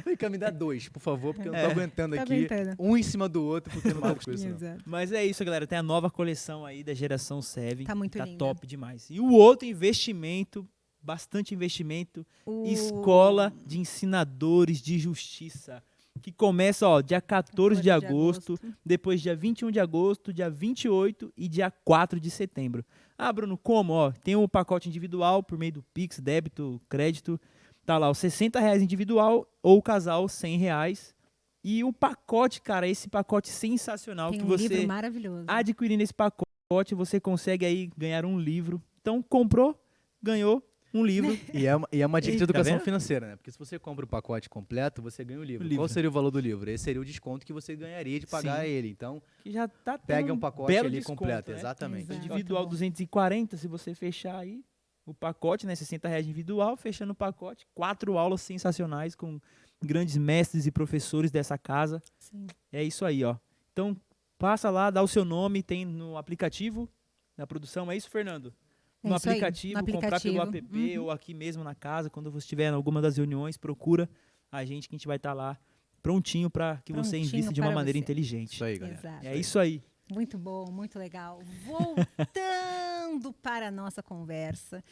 Speaker 3: Falei, cara, me dá 2, por favor, porque eu não tô aguentando
Speaker 2: Tá
Speaker 3: aqui.
Speaker 2: aguentando.
Speaker 3: Um em cima do outro, porque eu não tô com isso, não.
Speaker 2: Exato.
Speaker 1: Mas é isso, galera. Tem a nova coleção aí da geração Seven.
Speaker 2: Tá muito linda.
Speaker 1: top demais. E o outro investimento, bastante investimento, Escola de Ensinadores de Justiça. Que começa, ó, dia 14 de agosto, depois dia 21 de agosto, dia 28 e dia 4 de setembro. Ah, Bruno, como? Ó, tem o pacote individual por meio do Pix, débito, crédito. Tá lá, os R$60 individual ou o casal R$100. E o pacote, cara, esse pacote sensacional
Speaker 2: Tem
Speaker 1: que
Speaker 2: um
Speaker 1: você
Speaker 2: livro maravilhoso.
Speaker 1: adquirindo esse pacote, você consegue aí ganhar um livro. Então, comprou, ganhou um livro.
Speaker 3: E é uma dica de
Speaker 1: Tá
Speaker 3: educação
Speaker 1: vendo?
Speaker 3: financeira, né? Porque se você compra o pacote completo, você ganha o livro.
Speaker 1: O livro.
Speaker 3: Qual seria o valor do livro? Esse seria o desconto que você ganharia de pagar
Speaker 1: Sim.
Speaker 3: ele. Então,
Speaker 1: Que já tá tendo
Speaker 3: pega um pacote
Speaker 1: belo
Speaker 3: ali
Speaker 1: desconto,
Speaker 3: completo.
Speaker 1: né?
Speaker 3: Exatamente.
Speaker 2: Exato.
Speaker 1: Individual
Speaker 2: Muito bom.
Speaker 1: 240, se você fechar aí o pacote, né? R$60 individual, fechando o pacote. 4 aulas sensacionais com grandes mestres e professores dessa casa.
Speaker 2: Sim.
Speaker 1: É isso aí, ó. Então, passa lá, dá o seu nome, tem no aplicativo da produção. É isso, Fernando?
Speaker 2: É
Speaker 1: No
Speaker 2: isso aí,
Speaker 1: aplicativo,
Speaker 2: no
Speaker 1: comprar pelo
Speaker 2: aplicativo.
Speaker 1: app ou aqui mesmo na casa, quando você estiver em alguma das reuniões, procura a gente que a gente vai estar lá prontinho para que você
Speaker 2: Prontinho
Speaker 1: invista de uma
Speaker 2: para
Speaker 1: maneira
Speaker 2: você.
Speaker 1: inteligente.
Speaker 3: Isso aí, galera.
Speaker 2: Exato.
Speaker 1: É isso aí.
Speaker 2: Muito bom, muito legal. Voltando voltando para a nossa conversa.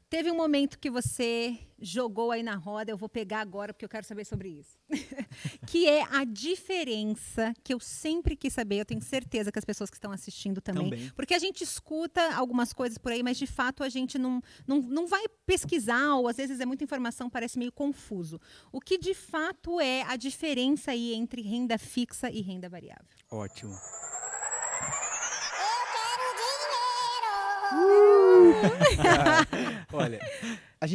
Speaker 2: Teve um momento que você jogou aí na roda, eu vou pegar agora porque eu quero saber sobre isso. Que é a diferença que eu sempre quis saber, eu tenho certeza que as pessoas que estão assistindo também. Porque a gente escuta algumas coisas por aí, mas de fato a gente não vai pesquisar, ou às vezes é muita informação, parece meio confuso. O que de fato é a diferença aí entre renda fixa e renda variável?
Speaker 3: Ótimo. Olha,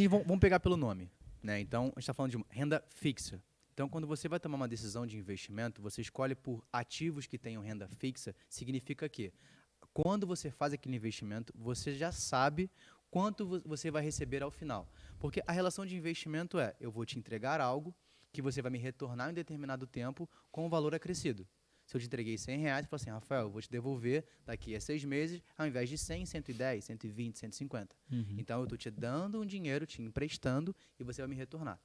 Speaker 3: vamos pegar pelo nome, né? Então, a gente está falando de renda fixa. Então, quando você vai tomar uma decisão de investimento, você escolhe por ativos que tenham renda fixa, significa que quando você faz aquele investimento, você já sabe quanto você vai receber ao final. Porque a relação de investimento é, eu vou te entregar algo que você vai me retornar em determinado tempo com o valor acrescido. Se eu te entreguei R$100, você fala assim, Rafael, eu vou te devolver daqui a 6 meses, ao invés de 100, 110, 120, 150. Então, eu estou te dando um dinheiro, te emprestando, e você vai me retornar.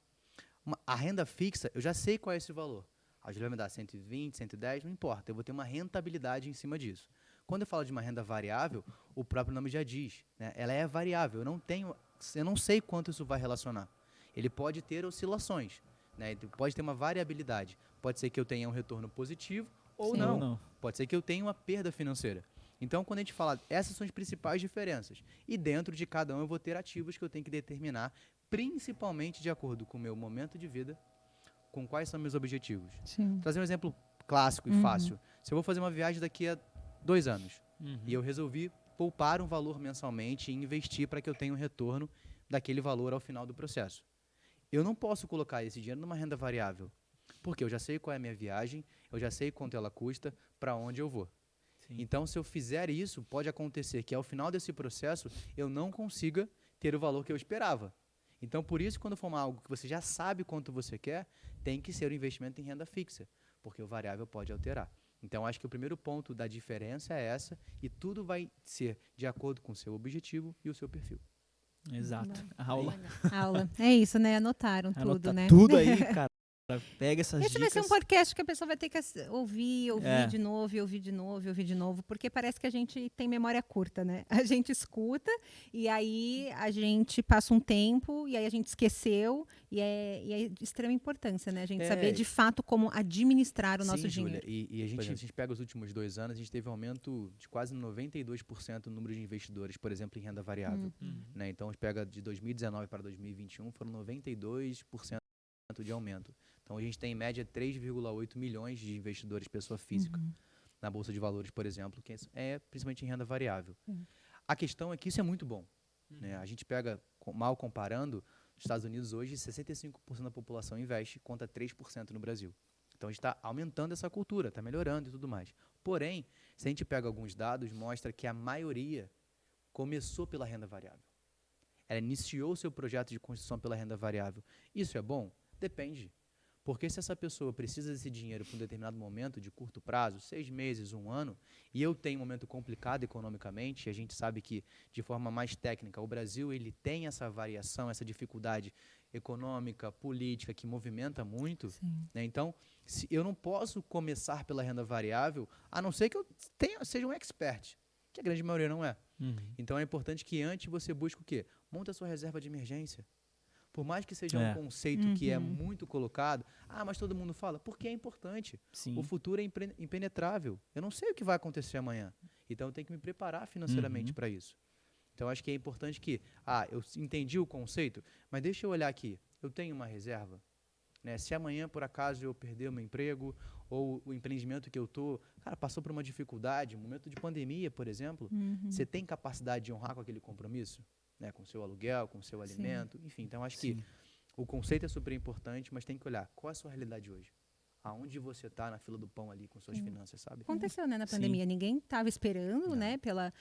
Speaker 3: A renda fixa, eu já sei qual é esse valor. A Julia vai me dar 120, 110, não importa, eu vou ter uma rentabilidade em cima disso. Quando eu falo de uma renda variável, o próprio nome já diz, né? Ela é variável, eu não sei quanto isso vai relacionar. Ele pode ter oscilações, né? Ele pode ter uma variabilidade. Pode ser que eu tenha um retorno positivo, ou não. Pode ser que eu tenha uma perda financeira. Então, quando a gente fala, essas são as principais diferenças. E dentro de cada um eu vou ter ativos que eu tenho que determinar, principalmente de acordo com o meu momento de vida, com quais são meus objetivos.
Speaker 2: Sim.
Speaker 3: Trazer um exemplo clássico e fácil. Se eu vou fazer uma viagem daqui a 2 anos, e eu resolvi poupar um valor mensalmente e investir para que eu tenha um retorno daquele valor ao final do processo. Eu não posso colocar esse dinheiro numa renda variável, porque eu já sei qual é a minha viagem, eu já sei quanto ela custa, para onde eu vou. Sim. Então, se eu fizer isso, pode acontecer que ao final desse processo eu não consiga ter o valor que eu esperava. Então, por isso, quando for algo que você já sabe quanto você quer, tem que ser um investimento em renda fixa, porque o variável pode alterar. Então, acho que o primeiro ponto da diferença é essa, e tudo vai ser de acordo com o seu objetivo e o seu perfil.
Speaker 1: Exato. Aula.
Speaker 2: Aula. É isso, né? Anotaram tudo,
Speaker 1: Anota
Speaker 2: né?
Speaker 1: tudo aí, cara. Pega essas
Speaker 2: Esse
Speaker 1: dicas.
Speaker 2: vai ser um podcast que a pessoa vai ter que ouvir de novo, e ouvir de novo, e ouvir de novo, porque parece que a gente tem memória curta, né? A gente escuta e aí a gente passa um tempo e aí a gente esqueceu e é de extrema importância, né? A gente saber de fato como administrar o nosso dinheiro.
Speaker 3: Júlia, e a gente pega os últimos 2 anos, a gente teve um aumento de quase 92% no número de investidores, por exemplo, em renda variável. Né? Então, a gente pega de 2019 para 2021, foram 92% de aumento. Então, a gente tem em média 3,8 milhões de investidores pessoa física na Bolsa de Valores, por exemplo, que é principalmente em renda variável. A questão é que isso é muito bom. Né? A gente pega, mal comparando, nos Estados Unidos hoje 65% da população investe contra 3% no Brasil. Então, a gente está aumentando essa cultura, está melhorando e tudo mais. Porém, se a gente pega alguns dados, mostra que a maioria começou pela renda variável. Ela iniciou seu projeto de construção pela renda variável. Isso é bom? Depende. Porque se essa pessoa precisa desse dinheiro para um determinado momento de curto prazo, 6 meses, 1 ano, e eu tenho um momento complicado economicamente, e a gente sabe que, de forma mais técnica, o Brasil ele tem essa variação, essa dificuldade econômica, política, que movimenta muito. Né? Então, eu não posso começar pela renda variável, a não ser que eu seja um expert, que a grande maioria não é. Então, é importante que antes você busque o quê? Monte a sua reserva de emergência. Por mais que seja um conceito que é muito colocado, mas todo mundo fala, porque é importante. Sim. O futuro é impenetrável. Eu não sei o que vai acontecer amanhã. Então, eu tenho que me preparar financeiramente para isso. Então, acho que é importante que, eu entendi o conceito, mas deixa eu olhar aqui. Eu tenho uma reserva. Né? Se amanhã, por acaso, eu perder o meu emprego, ou o empreendimento que eu estou, passou por uma dificuldade, um momento de pandemia, por exemplo, você tem capacidade de honrar com aquele compromisso? Né, com o seu aluguel, com o seu alimento, enfim. Então, acho que o conceito é super importante, mas tem que olhar qual é a sua realidade hoje. Aonde você está na fila do pão ali com suas finanças, sabe?
Speaker 2: Aconteceu, né, na pandemia. Ninguém estava esperando, né, pela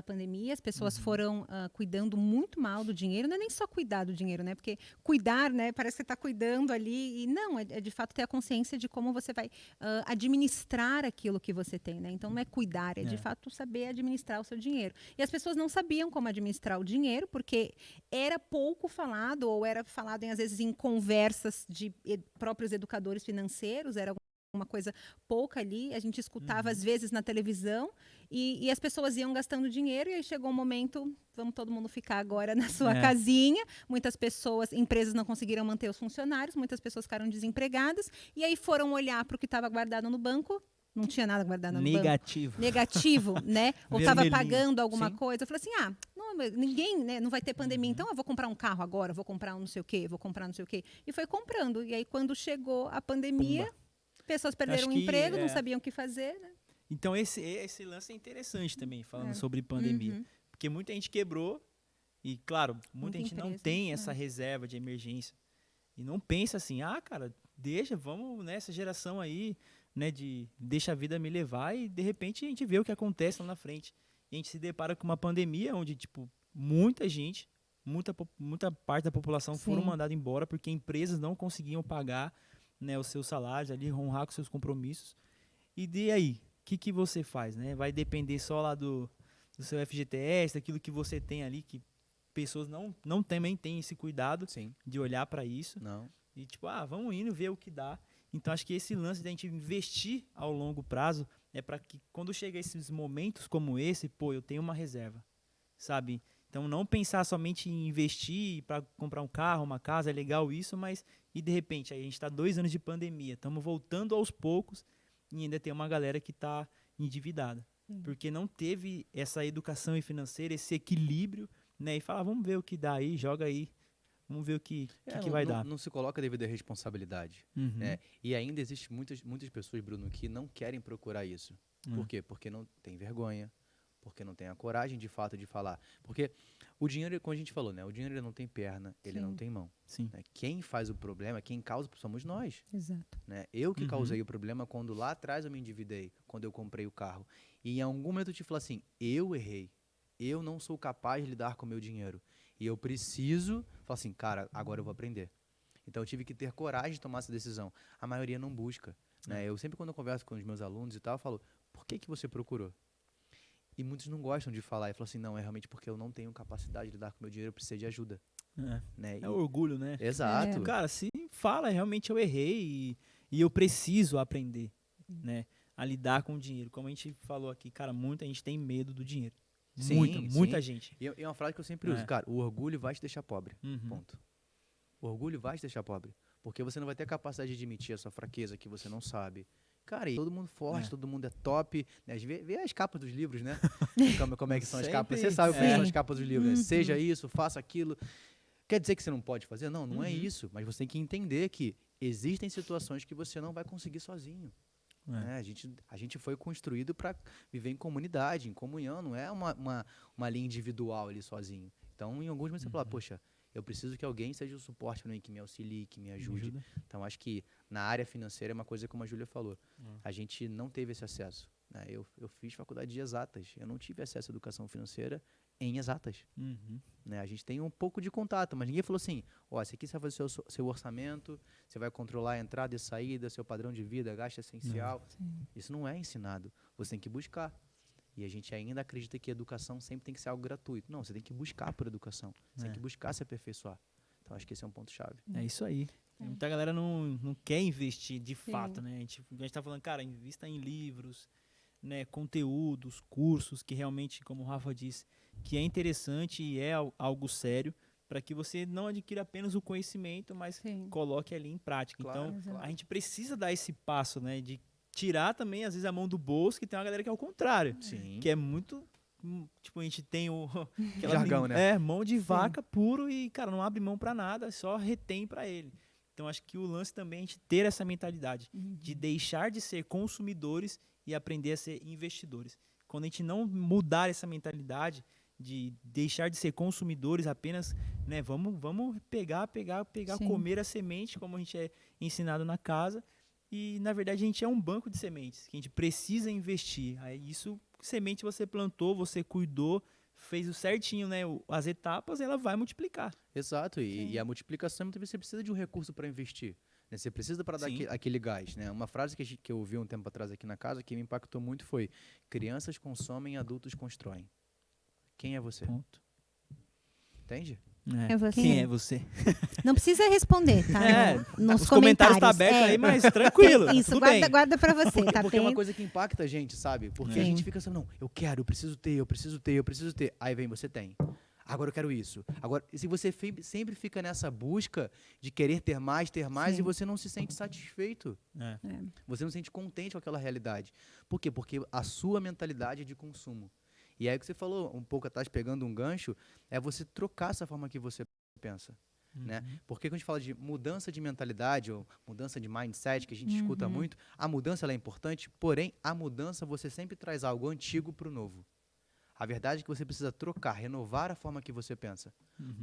Speaker 2: pandemia. As pessoas foram cuidando muito mal do dinheiro. Não é nem só cuidar do dinheiro, né? Porque cuidar, né, parece que você está cuidando ali. E não, é de fato ter a consciência de como você vai administrar aquilo que você tem, né? Então, não é cuidar, é de fato saber administrar o seu dinheiro. E as pessoas não sabiam como administrar o dinheiro, porque era pouco falado, ou era falado, às vezes, em conversas de próprios educadores financeiros, era uma coisa pouca ali, a gente escutava às vezes na televisão e as pessoas iam gastando dinheiro e aí chegou um momento, vamos todo mundo ficar agora na sua casinha. Muitas pessoas, empresas não conseguiram manter os funcionários, muitas pessoas ficaram desempregadas e aí foram olhar para o que estava guardado no banco. Não tinha nada guardado no banco. Negativo, né? Ou estava pagando alguma coisa. Eu falei assim, não, ninguém, né, não vai ter pandemia, então eu vou comprar um carro agora, vou comprar um não sei o quê, vou comprar não sei o quê. E foi comprando. E aí, quando chegou a pandemia, pessoas perderam o emprego, não sabiam o que fazer, né?
Speaker 1: Então, esse lance é interessante também, falando sobre pandemia. Porque muita gente quebrou e, claro, muita gente não tem essa reserva de emergência. E não pensa assim, cara, vamos nessa geração aí, né, deixa a vida me levar e, de repente, a gente vê o que acontece lá na frente. E a gente se depara com uma pandemia onde, tipo, muita gente, muita parte da população foram mandadas embora porque empresas não conseguiam pagar, né, os seus salários ali, honrar com seus compromissos. E aí, o que você faz, né? Vai depender só lá do seu FGTS, daquilo que você tem ali, que pessoas não também têm esse cuidado de olhar para isso.
Speaker 3: Não.
Speaker 1: E tipo, vamos indo ver o que dá. Então, acho que esse lance de a gente investir ao longo prazo é para que quando chega esses momentos como esse, eu tenho uma reserva, sabe? Então, não pensar somente em investir para comprar um carro, uma casa, é legal isso, mas e de repente, aí a gente está 2 anos de pandemia, estamos voltando aos poucos e ainda tem uma galera que está endividada. Porque não teve essa educação financeira, esse equilíbrio, né? E fala, vamos ver o que dá aí, joga aí. Vamos ver o que vai dar.
Speaker 3: Não se coloca devido à responsabilidade. Né? E ainda existem muitas pessoas, Bruno, que não querem procurar isso. Por quê? Porque não tem vergonha, porque não tem a coragem, de fato, de falar. Porque o dinheiro, como a gente falou, né? O dinheiro ele não tem perna, ele não tem mão. Né? Quem faz o problema, quem causa, somos nós.
Speaker 2: Exato.
Speaker 3: Né? Eu que causei o problema quando lá atrás eu me endividei, quando eu comprei o carro. E em algum momento eu te falo assim, eu errei. Eu não sou capaz de lidar com o meu dinheiro. E eu preciso, falar assim, cara, agora eu vou aprender. Então eu tive que ter coragem de tomar essa decisão. A maioria não busca. Né? Eu sempre, quando eu converso com os meus alunos e tal, eu falo, por que você procurou? E muitos não gostam de falar. E falam assim, não, é realmente porque eu não tenho capacidade de lidar com o meu dinheiro, eu preciso de ajuda. Né?
Speaker 1: É orgulho, né?
Speaker 3: Exato.
Speaker 1: Cara, se fala, realmente eu errei e eu preciso aprender, né? A lidar com o dinheiro. Como a gente falou aqui, cara, muita gente tem medo do dinheiro. Muita gente.
Speaker 3: E é uma frase que eu sempre uso, cara, o orgulho vai te deixar pobre, ponto. O orgulho vai te deixar pobre, porque você não vai ter a capacidade de admitir a sua fraqueza, que você não sabe. Cara, e todo mundo forte, todo mundo é top, né? Vê as capas dos livros, né? como é que são as capas, você sabe como são as capas dos livros, né? Seja isso, faça aquilo. Quer dizer que você não pode fazer? Não, não é isso, mas você tem que entender que existem situações que você não vai conseguir sozinho. Né? A gente foi construído para viver em comunidade, em comunhão, não é uma linha individual ali sozinho. Então, em alguns momentos você fala, poxa, eu preciso que alguém seja o suporte para mim, que me auxilie, que me ajude. Então, acho que na área financeira é uma coisa como a Júlia falou. A gente não teve esse acesso. Né? Eu fiz faculdade de exatas, eu não tive acesso à educação financeira em exatas. Né? A gente tem um pouco de contato, mas ninguém falou assim, esse aqui você vai fazer seu orçamento, você vai controlar a entrada e saída, seu padrão de vida, gasto essencial. Isso não é ensinado, você tem que buscar. E a gente ainda acredita que a educação sempre tem que ser algo gratuito. Não, você tem que buscar por educação, você tem que buscar se aperfeiçoar. Então, acho que esse é um ponto-chave.
Speaker 1: É isso aí. Muita galera não quer investir de fato, né? A gente tá falando, cara, invista em livros, né, conteúdos, cursos, que realmente, como o Rafa disse, que é interessante e é algo sério, para que você não adquira apenas o conhecimento, mas coloque ali em prática. Claro, então, a gente precisa dar esse passo, né, de tirar também, às vezes, a mão do bolso, que tem uma galera que é o contrário, que é muito... Tipo, a gente tem o...
Speaker 3: jargão, né?
Speaker 1: Mão de vaca puro e, cara, não abre mão para nada, só retém para ele. Então, acho que o lance também é a gente ter essa mentalidade de deixar de ser consumidores e aprender a ser investidores. Quando a gente não mudar essa mentalidade de deixar de ser consumidores apenas, né, vamos pegar, comer a semente, como a gente é ensinado na casa, e na verdade a gente é um banco de sementes, que a gente precisa investir. Aí isso, semente você plantou, você cuidou, fez o certinho, né, as etapas, ela vai multiplicar.
Speaker 3: Exato, e a multiplicação, muitas vezes você precisa de um recurso para investir. Né? Você precisa para dar aquele gás. Né? Uma frase que eu ouvi um tempo atrás aqui na casa que me impactou muito foi: crianças consomem, adultos constroem. Quem é você?
Speaker 1: Ponto.
Speaker 3: Entende?
Speaker 2: É você.
Speaker 1: Quem é você?
Speaker 2: Não precisa responder, tá? Nos
Speaker 1: os comentários tá aberto
Speaker 2: É.
Speaker 1: aí, mas tranquilo.
Speaker 2: Isso,
Speaker 1: tudo bem.
Speaker 2: guarda pra você,
Speaker 3: Porque,
Speaker 2: tá
Speaker 3: porque é uma
Speaker 2: bem?
Speaker 3: coisa que impacta a gente, sabe? Porque a
Speaker 2: Sim.
Speaker 3: gente fica assim, não, eu quero, eu preciso ter, eu preciso ter, eu preciso ter. Aí vem, você tem. Agora eu quero isso. Agora, e se você sempre fica nessa busca de querer ter mais
Speaker 2: Sim.
Speaker 3: e você não se sente satisfeito.
Speaker 1: É.
Speaker 3: Você não se sente contente com aquela realidade. Por quê? Porque a sua mentalidade é de consumo. E aí o que você falou um pouco atrás, pegando um gancho, é você trocar essa forma que você pensa. Né? Porque quando a gente fala de mudança de mentalidade ou mudança de mindset, que a gente escuta muito, a mudança ela é importante, porém, a mudança você sempre traz algo antigo para o novo. A verdade é que você precisa trocar, renovar a forma que você pensa.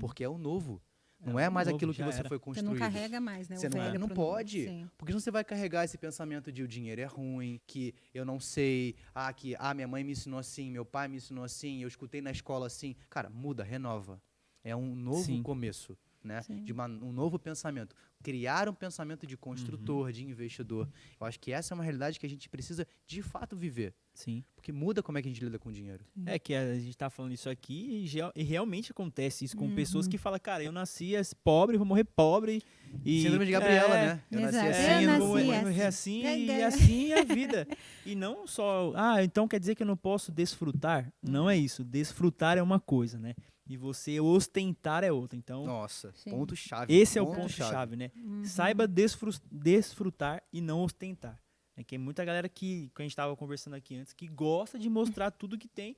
Speaker 3: Porque é o novo. Não é mais
Speaker 1: novo,
Speaker 3: aquilo que
Speaker 1: já
Speaker 3: você
Speaker 1: era.
Speaker 3: foi
Speaker 2: Você
Speaker 3: construído.
Speaker 2: não carrega mais, né?
Speaker 3: Você
Speaker 2: o
Speaker 3: não,
Speaker 2: velho
Speaker 3: não
Speaker 2: pro novo.
Speaker 3: pode.
Speaker 2: Sim.
Speaker 3: Porque senão você vai carregar esse pensamento de o dinheiro é ruim, que eu não sei, que minha mãe me ensinou assim, meu pai me ensinou assim, eu escutei na escola assim. Cara, muda, renova. É um novo
Speaker 1: Sim.
Speaker 3: começo, né?
Speaker 2: Sim.
Speaker 3: De um novo pensamento. Criar um pensamento de construtor, de investidor. Eu acho que essa é uma realidade que a gente precisa, de fato, viver.
Speaker 1: Sim.
Speaker 3: Porque muda como é que a gente lida com o dinheiro.
Speaker 1: É que a gente tá falando isso aqui e realmente acontece isso com pessoas que falam, cara, eu nasci pobre, vou morrer pobre. E,
Speaker 3: Síndrome de Gabriela, né? Eu nasci
Speaker 2: Exato.
Speaker 3: assim,
Speaker 2: Eu
Speaker 3: eu vou
Speaker 2: nasci
Speaker 1: morrer
Speaker 2: assim.
Speaker 1: assim e assim é a vida. E não só, então quer dizer que eu não posso desfrutar? Não é isso. Desfrutar é uma coisa, né? E você ostentar é outra. Então,
Speaker 3: Nossa,
Speaker 2: Sim.
Speaker 3: ponto-chave.
Speaker 1: esse é o ponto-chave, né? Saiba desfrutar e não ostentar. É que tem muita galera que a gente estava conversando aqui antes, que gosta de mostrar tudo que tem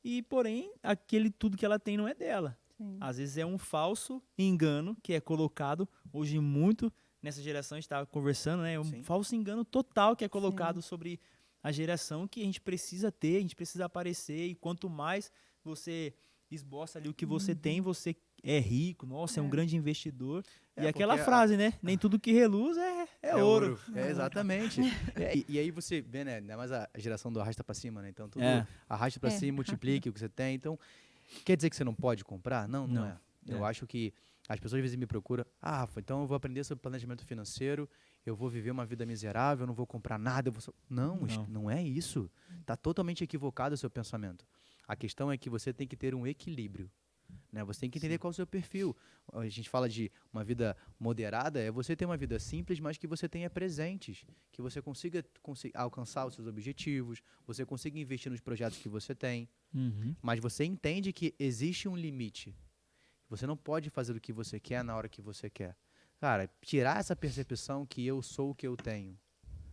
Speaker 1: e, porém, aquele tudo que ela tem não é dela.
Speaker 2: Sim.
Speaker 1: Às vezes é um falso engano que é colocado hoje muito nessa geração, a gente estava conversando, né? Um
Speaker 3: Sim.
Speaker 1: falso engano total que é colocado sobre a geração que a gente precisa ter, a gente precisa aparecer e quanto mais você esboça ali o que você tem, você é rico, nossa, é um grande investidor.
Speaker 3: É,
Speaker 1: E aquela
Speaker 3: porque
Speaker 1: frase, né? Nem tudo que reluz é ouro.
Speaker 3: É, exatamente. E aí você vê, né? Ainda mais a geração do arrasta pra cima, né? Então tudo arrasta pra cima, multiplique o que você tem. Então, quer dizer que você não pode comprar? Não, não é. Eu acho que as pessoas às vezes me procuram, Rafa, então eu vou aprender sobre planejamento financeiro, eu vou viver uma vida miserável, eu não vou comprar nada. Não é isso. Tá totalmente equivocado o seu pensamento. A questão é que você tem que ter um equilíbrio. Né? Você tem que entender qual é o seu perfil. A gente fala de uma vida moderada, é você ter uma vida simples, mas que você tenha presentes, que você consiga alcançar os seus objetivos, você consiga investir nos projetos que você tem, mas você entende que existe um limite. Você não pode fazer o que você quer na hora que você quer. Cara, tirar essa percepção que eu sou o que eu tenho.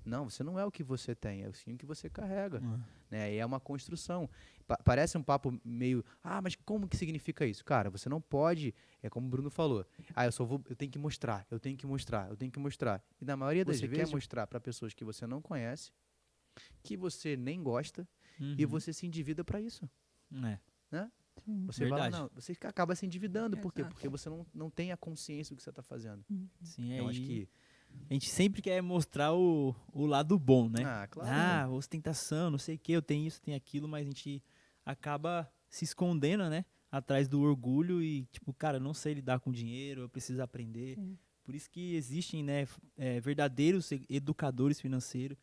Speaker 3: Não, você não é o que você tem, é sim o que você carrega. Né? E é uma construção. Parece um papo meio, mas como que significa isso? Cara, você não pode, é como o Bruno falou, eu tenho que mostrar, eu tenho que mostrar, eu tenho que mostrar. E na maioria das vezes, quer mostrar para pessoas que você não conhece, que você nem gosta, e você se endivida para isso. Né? Você você acaba se endividando. Por quê? Porque você não tem a consciência do que você está fazendo.
Speaker 1: Sim,
Speaker 3: Eu acho que
Speaker 1: a gente sempre quer mostrar o lado bom, né?
Speaker 3: Claro.
Speaker 1: Ostentação, não sei o que, eu tenho isso, tenho aquilo, mas a gente acaba se escondendo, né? Atrás do orgulho e, tipo, cara, eu não sei lidar com dinheiro, eu preciso aprender. Por isso que existem, né, verdadeiros educadores financeiros,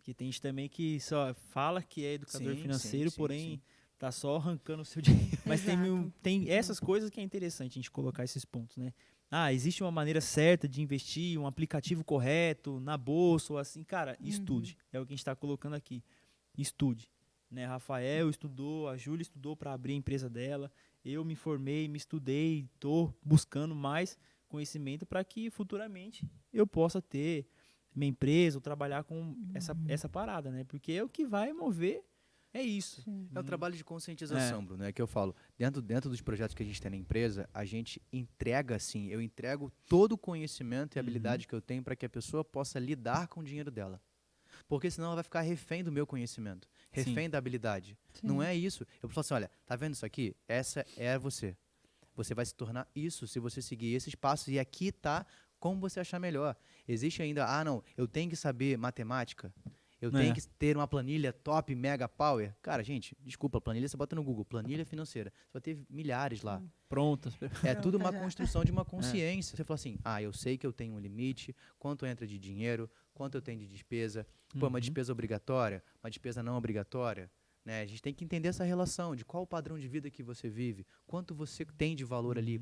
Speaker 1: que tem gente também que só fala que é educador financeiro, porém tá só arrancando o seu dinheiro. Mas tem essas coisas que é interessante a gente colocar esses pontos, né? Existe uma maneira certa de investir, um aplicativo correto, na bolsa ou assim. Cara, estude. É o que a gente está colocando aqui. Estude. Né? Rafael estudou, a Júlia estudou para abrir a empresa dela. Eu me formei, me estudei, estou buscando mais conhecimento para que futuramente eu possa ter minha empresa ou trabalhar com essa parada, né? Porque é o que vai mover. É isso.
Speaker 3: É o trabalho de conscientização, Bruno, é que eu falo. Dentro dos projetos que a gente tem na empresa, a gente entrega, assim, eu entrego todo o conhecimento e habilidade que eu tenho para que a pessoa possa lidar com o dinheiro dela. Porque senão ela vai ficar refém do meu conhecimento, refém da habilidade. Não é isso. Eu falo assim, olha, tá vendo isso aqui? Essa é você. Você vai se tornar isso se você seguir esses passos e aqui tá como você achar melhor. Existe ainda, não, eu tenho que saber matemática. Eu tenho que ter uma planilha top, mega power. Cara, gente, desculpa, planilha você bota no Google, planilha financeira. Você vai ter milhares lá.
Speaker 1: Prontas.
Speaker 3: É tudo uma construção de uma consciência. Você fala assim, eu sei que eu tenho um limite, quanto entra de dinheiro, quanto eu tenho de despesa. Pô, uma despesa obrigatória, uma despesa não obrigatória. né? A gente tem que entender essa relação de qual o padrão de vida que você vive, quanto você tem de valor ali,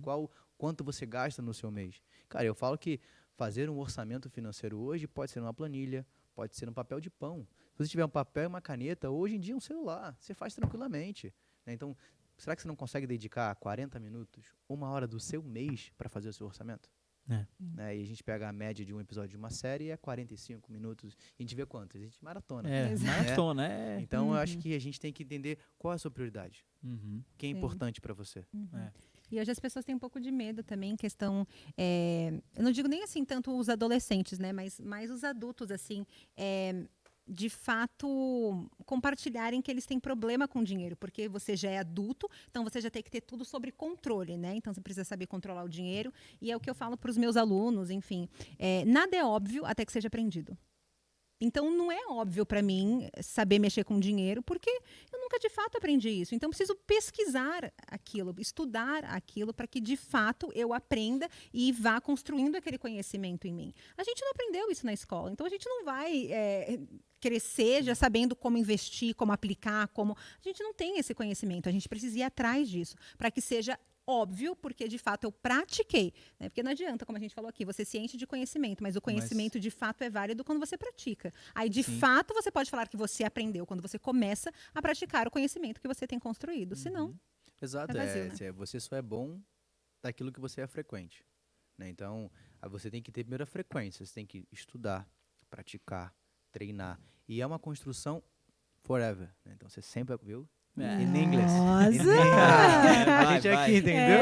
Speaker 3: quanto você gasta no seu mês. Cara, eu falo que fazer um orçamento financeiro hoje pode ser numa planilha, pode ser num papel de pão. Se você tiver um papel e uma caneta, hoje em dia um celular, você faz tranquilamente, né? Então, será que você não consegue dedicar 40 minutos, 1 hora do seu mês para fazer o seu orçamento? Né? E a gente pega a média de um episódio de uma série, é 45 minutos. E a gente vê quantas? A gente maratona.
Speaker 1: Maratona,
Speaker 3: Então, eu acho que a gente tem que entender qual é a sua prioridade.
Speaker 1: Uhum.
Speaker 3: O que é importante para você.
Speaker 2: E hoje as pessoas têm um pouco de medo também, em questão, eu não digo nem assim tanto os adolescentes, né, mas mais os adultos, assim, de fato compartilharem que eles têm problema com dinheiro, porque você já é adulto, então você já tem que ter tudo sob controle, né? Então você precisa saber controlar o dinheiro, e é o que eu falo para os meus alunos, enfim, nada é óbvio até que seja aprendido. Então, não é óbvio para mim saber mexer com dinheiro, porque eu nunca de fato aprendi isso. Então, eu preciso pesquisar aquilo, estudar aquilo, para que de fato eu aprenda e vá construindo aquele conhecimento em mim. A gente não aprendeu isso na escola, então a gente não vai crescer já sabendo como investir, como aplicar, como... A gente não tem esse conhecimento, a gente precisa ir atrás disso, para que seja óbvio, porque de fato eu pratiquei, né? Porque não adianta, como a gente falou aqui, você se enche de conhecimento, mas o conhecimento de fato é válido quando você pratica. Aí de fato você pode falar que você aprendeu quando você começa a praticar o conhecimento que você tem construído, senão
Speaker 3: Exato,
Speaker 2: é vazio, né?
Speaker 3: você só é bom daquilo que você é frequente, né? Então, você tem que ter primeiro a frequência, você tem que estudar, praticar, treinar, e é uma construção forever, né? Então você sempre, viu? Em inglês. A gente aqui, entendeu?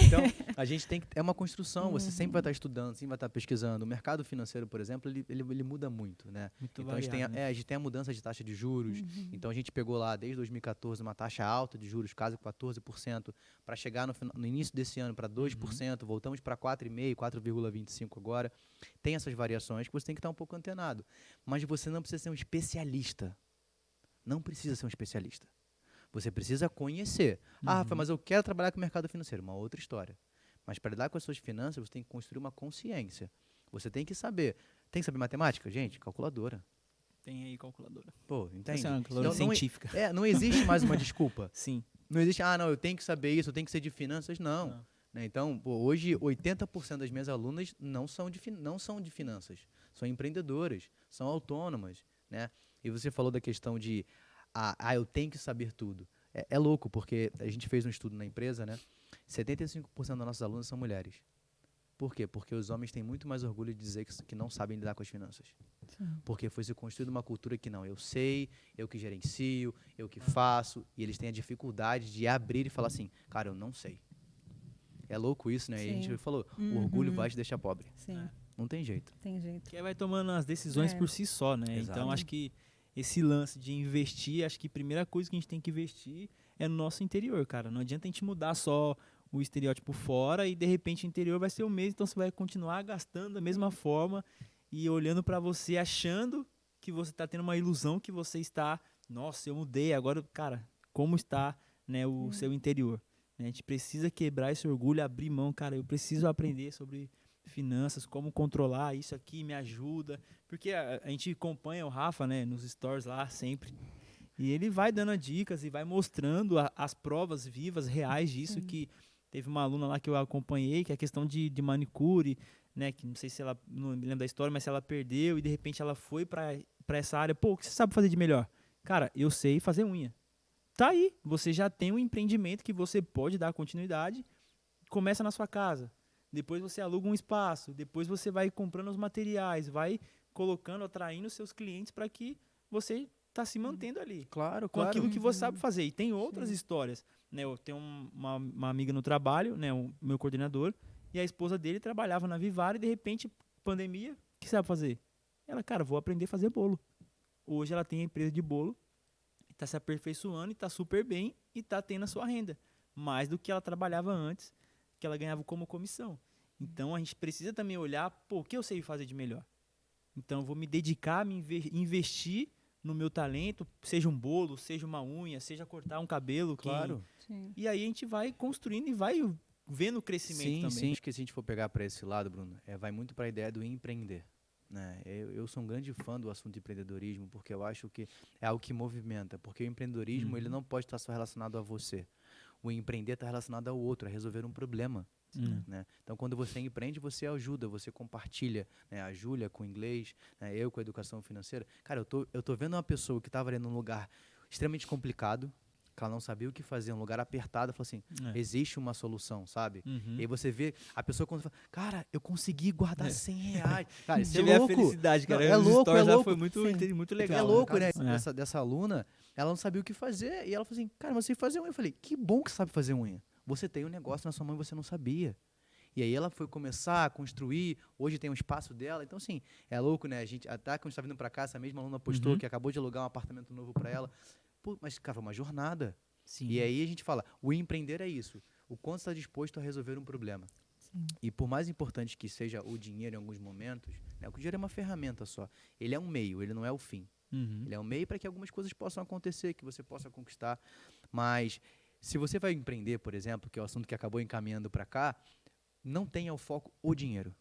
Speaker 3: Então, a gente tem que... É uma construção, você sempre vai estar estudando, sempre vai estar pesquisando. O mercado financeiro, por exemplo, ele muda muito, né?
Speaker 1: Muito
Speaker 3: então, a gente tem a mudança de taxa de juros. Então, a gente pegou lá, desde 2014, uma taxa alta de juros, quase 14%, para chegar no início desse ano para 2%, voltamos para 4,5%, 4,25% agora. Tem essas variações que você tem que estar um pouco antenado. Mas você não precisa ser um especialista. Não precisa ser um especialista. Você precisa conhecer. Rafa, mas eu quero trabalhar com o mercado financeiro. Uma outra história. Mas para lidar com as suas finanças, você tem que construir uma consciência. Você tem que saber. Tem que saber matemática? Gente, calculadora.
Speaker 1: Tem aí calculadora.
Speaker 3: Pô, entende?
Speaker 1: Essa é uma calculadora científica.
Speaker 3: Não existe mais uma desculpa.
Speaker 1: Sim.
Speaker 3: Não existe, não, eu tenho que saber isso, eu tenho que ser de finanças. Não. Né? Então, hoje, 80% das minhas alunas não são de finanças. São empreendedoras, são autônomas. Né? E você falou da questão de... eu tenho que saber tudo. É louco, porque a gente fez um estudo na empresa, né? 75% das nossas alunas são mulheres. Por quê? Porque os homens têm muito mais orgulho de dizer que não sabem lidar com as finanças. Sim. Porque foi se construída uma cultura que não, eu sei, eu que gerencio, eu que faço, e eles têm a dificuldade de abrir e falar assim, cara, eu não sei. É louco isso, né? Sim. E a gente falou, o orgulho vai te deixar pobre.
Speaker 2: Sim.
Speaker 3: Não tem jeito.
Speaker 2: Tem jeito.
Speaker 1: Que aí vai tomando as decisões por si só, né?
Speaker 3: Exato.
Speaker 1: Então, acho que esse lance de investir, acho que a primeira coisa que a gente tem que investir é no nosso interior, cara. Não adianta a gente mudar só o estereótipo fora e de repente o interior vai ser o mesmo, então você vai continuar gastando da mesma forma e olhando pra você, achando que você tá tendo uma ilusão que você está, nossa, eu mudei, agora, cara, como está, né, o seu interior? A gente precisa quebrar esse orgulho, abrir mão, cara, eu preciso aprender sobre finanças, como controlar isso aqui, me ajuda, porque a gente acompanha o Rafa, né, nos stories lá sempre, e ele vai dando dicas e vai mostrando as provas vivas, reais disso. Sim. Que teve uma aluna lá que eu acompanhei, que é a questão de manicure, né, que não sei se ela, não me lembro da história, mas se ela perdeu e de repente ela foi para essa área, pô, o que você sabe fazer de melhor? Cara, eu sei fazer unha. Tá aí, você já tem um empreendimento que você pode dar continuidade, começa na sua casa. Depois você aluga um espaço, depois você vai comprando os materiais, vai colocando, atraindo seus clientes para que você está se mantendo ali.
Speaker 3: Claro,
Speaker 1: com aquilo que você sabe fazer. E tem outras histórias. Né? Eu tenho uma amiga no trabalho, né, o meu coordenador, e a esposa dele trabalhava na Vivara e de repente, pandemia, o que sabe fazer? Ela, cara, vou aprender a fazer bolo. Hoje ela tem a empresa de bolo, está se aperfeiçoando e está super bem e está tendo a sua renda. Mais do que ela trabalhava antes, que ela ganhava como comissão. Então, a gente precisa também olhar, pô, o que eu sei fazer de melhor? Então, eu vou me dedicar, investir no meu talento, seja um bolo, seja uma unha, seja cortar um cabelo.
Speaker 3: Claro.
Speaker 1: E aí a gente vai construindo e vai vendo o crescimento também.
Speaker 3: Sim, acho que se a gente for pegar para esse lado, Bruno, vai muito para a ideia do empreender. né? Eu sou um grande fã do assunto empreendedorismo, porque eu acho que é algo que movimenta, porque o empreendedorismo ele não pode estar só relacionado a você. O empreender está relacionado ao outro, a resolver um problema. Né? Então, quando você empreende, você ajuda, você compartilha, né? A Júlia com inglês, né? Eu com a educação financeira. Cara, eu tô vendo uma pessoa que estava ali num lugar extremamente complicado, que ela não sabia o que fazer, um lugar apertado, falou assim, existe uma solução, sabe? E aí você vê a pessoa quando fala, cara, eu consegui guardar R$ 100. Cara, isso é
Speaker 1: Tive a
Speaker 3: louco.
Speaker 1: felicidade, cara.
Speaker 3: Não, é
Speaker 1: Os
Speaker 3: louco,
Speaker 1: stories
Speaker 3: é
Speaker 1: lá
Speaker 3: louco.
Speaker 1: foi muito, muito legal.
Speaker 3: É louco, né?
Speaker 1: É.
Speaker 3: Dessa aluna, ela não sabia o que fazer. E ela falou assim, cara, mas eu sei fazer unha. Eu falei, que bom que você sabe fazer unha. Você tem um negócio na sua mão e você não sabia. E aí ela foi começar a construir, hoje tem um espaço dela. Então, assim, é louco, né? A gente, até quando a gente tá vindo pra cá, essa mesma aluna postou que acabou de alugar um apartamento novo pra ela. Pô, mas, cara, foi uma jornada.
Speaker 1: Sim.
Speaker 3: E aí a gente fala, o empreender é isso. O quanto está disposto a resolver um problema.
Speaker 2: Sim.
Speaker 3: E por mais importante que seja o dinheiro em alguns momentos, né, o dinheiro é uma ferramenta só. Ele é um meio, ele não é o fim. Ele é um meio para que algumas coisas possam acontecer, que você possa conquistar. Mas se você vai empreender, por exemplo, que é o assunto que acabou encaminhando para cá, não tenha o foco o dinheiro.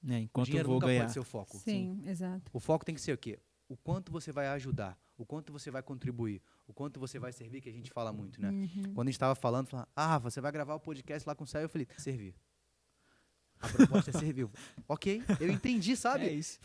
Speaker 1: É,
Speaker 3: O
Speaker 1: enquanto eu
Speaker 3: dinheiro
Speaker 1: vou
Speaker 3: nunca
Speaker 1: ganhar.
Speaker 3: pode ser o foco.
Speaker 2: Sim, exato.
Speaker 3: O foco tem que ser o quê? O quanto você vai ajudar, o quanto você vai contribuir, o quanto você vai servir, que a gente fala muito, né? Quando a gente estava falando, você vai gravar o podcast lá com o Céu, eu falei, servir. A proposta é servir. Ok, eu entendi, sabe?
Speaker 1: É isso.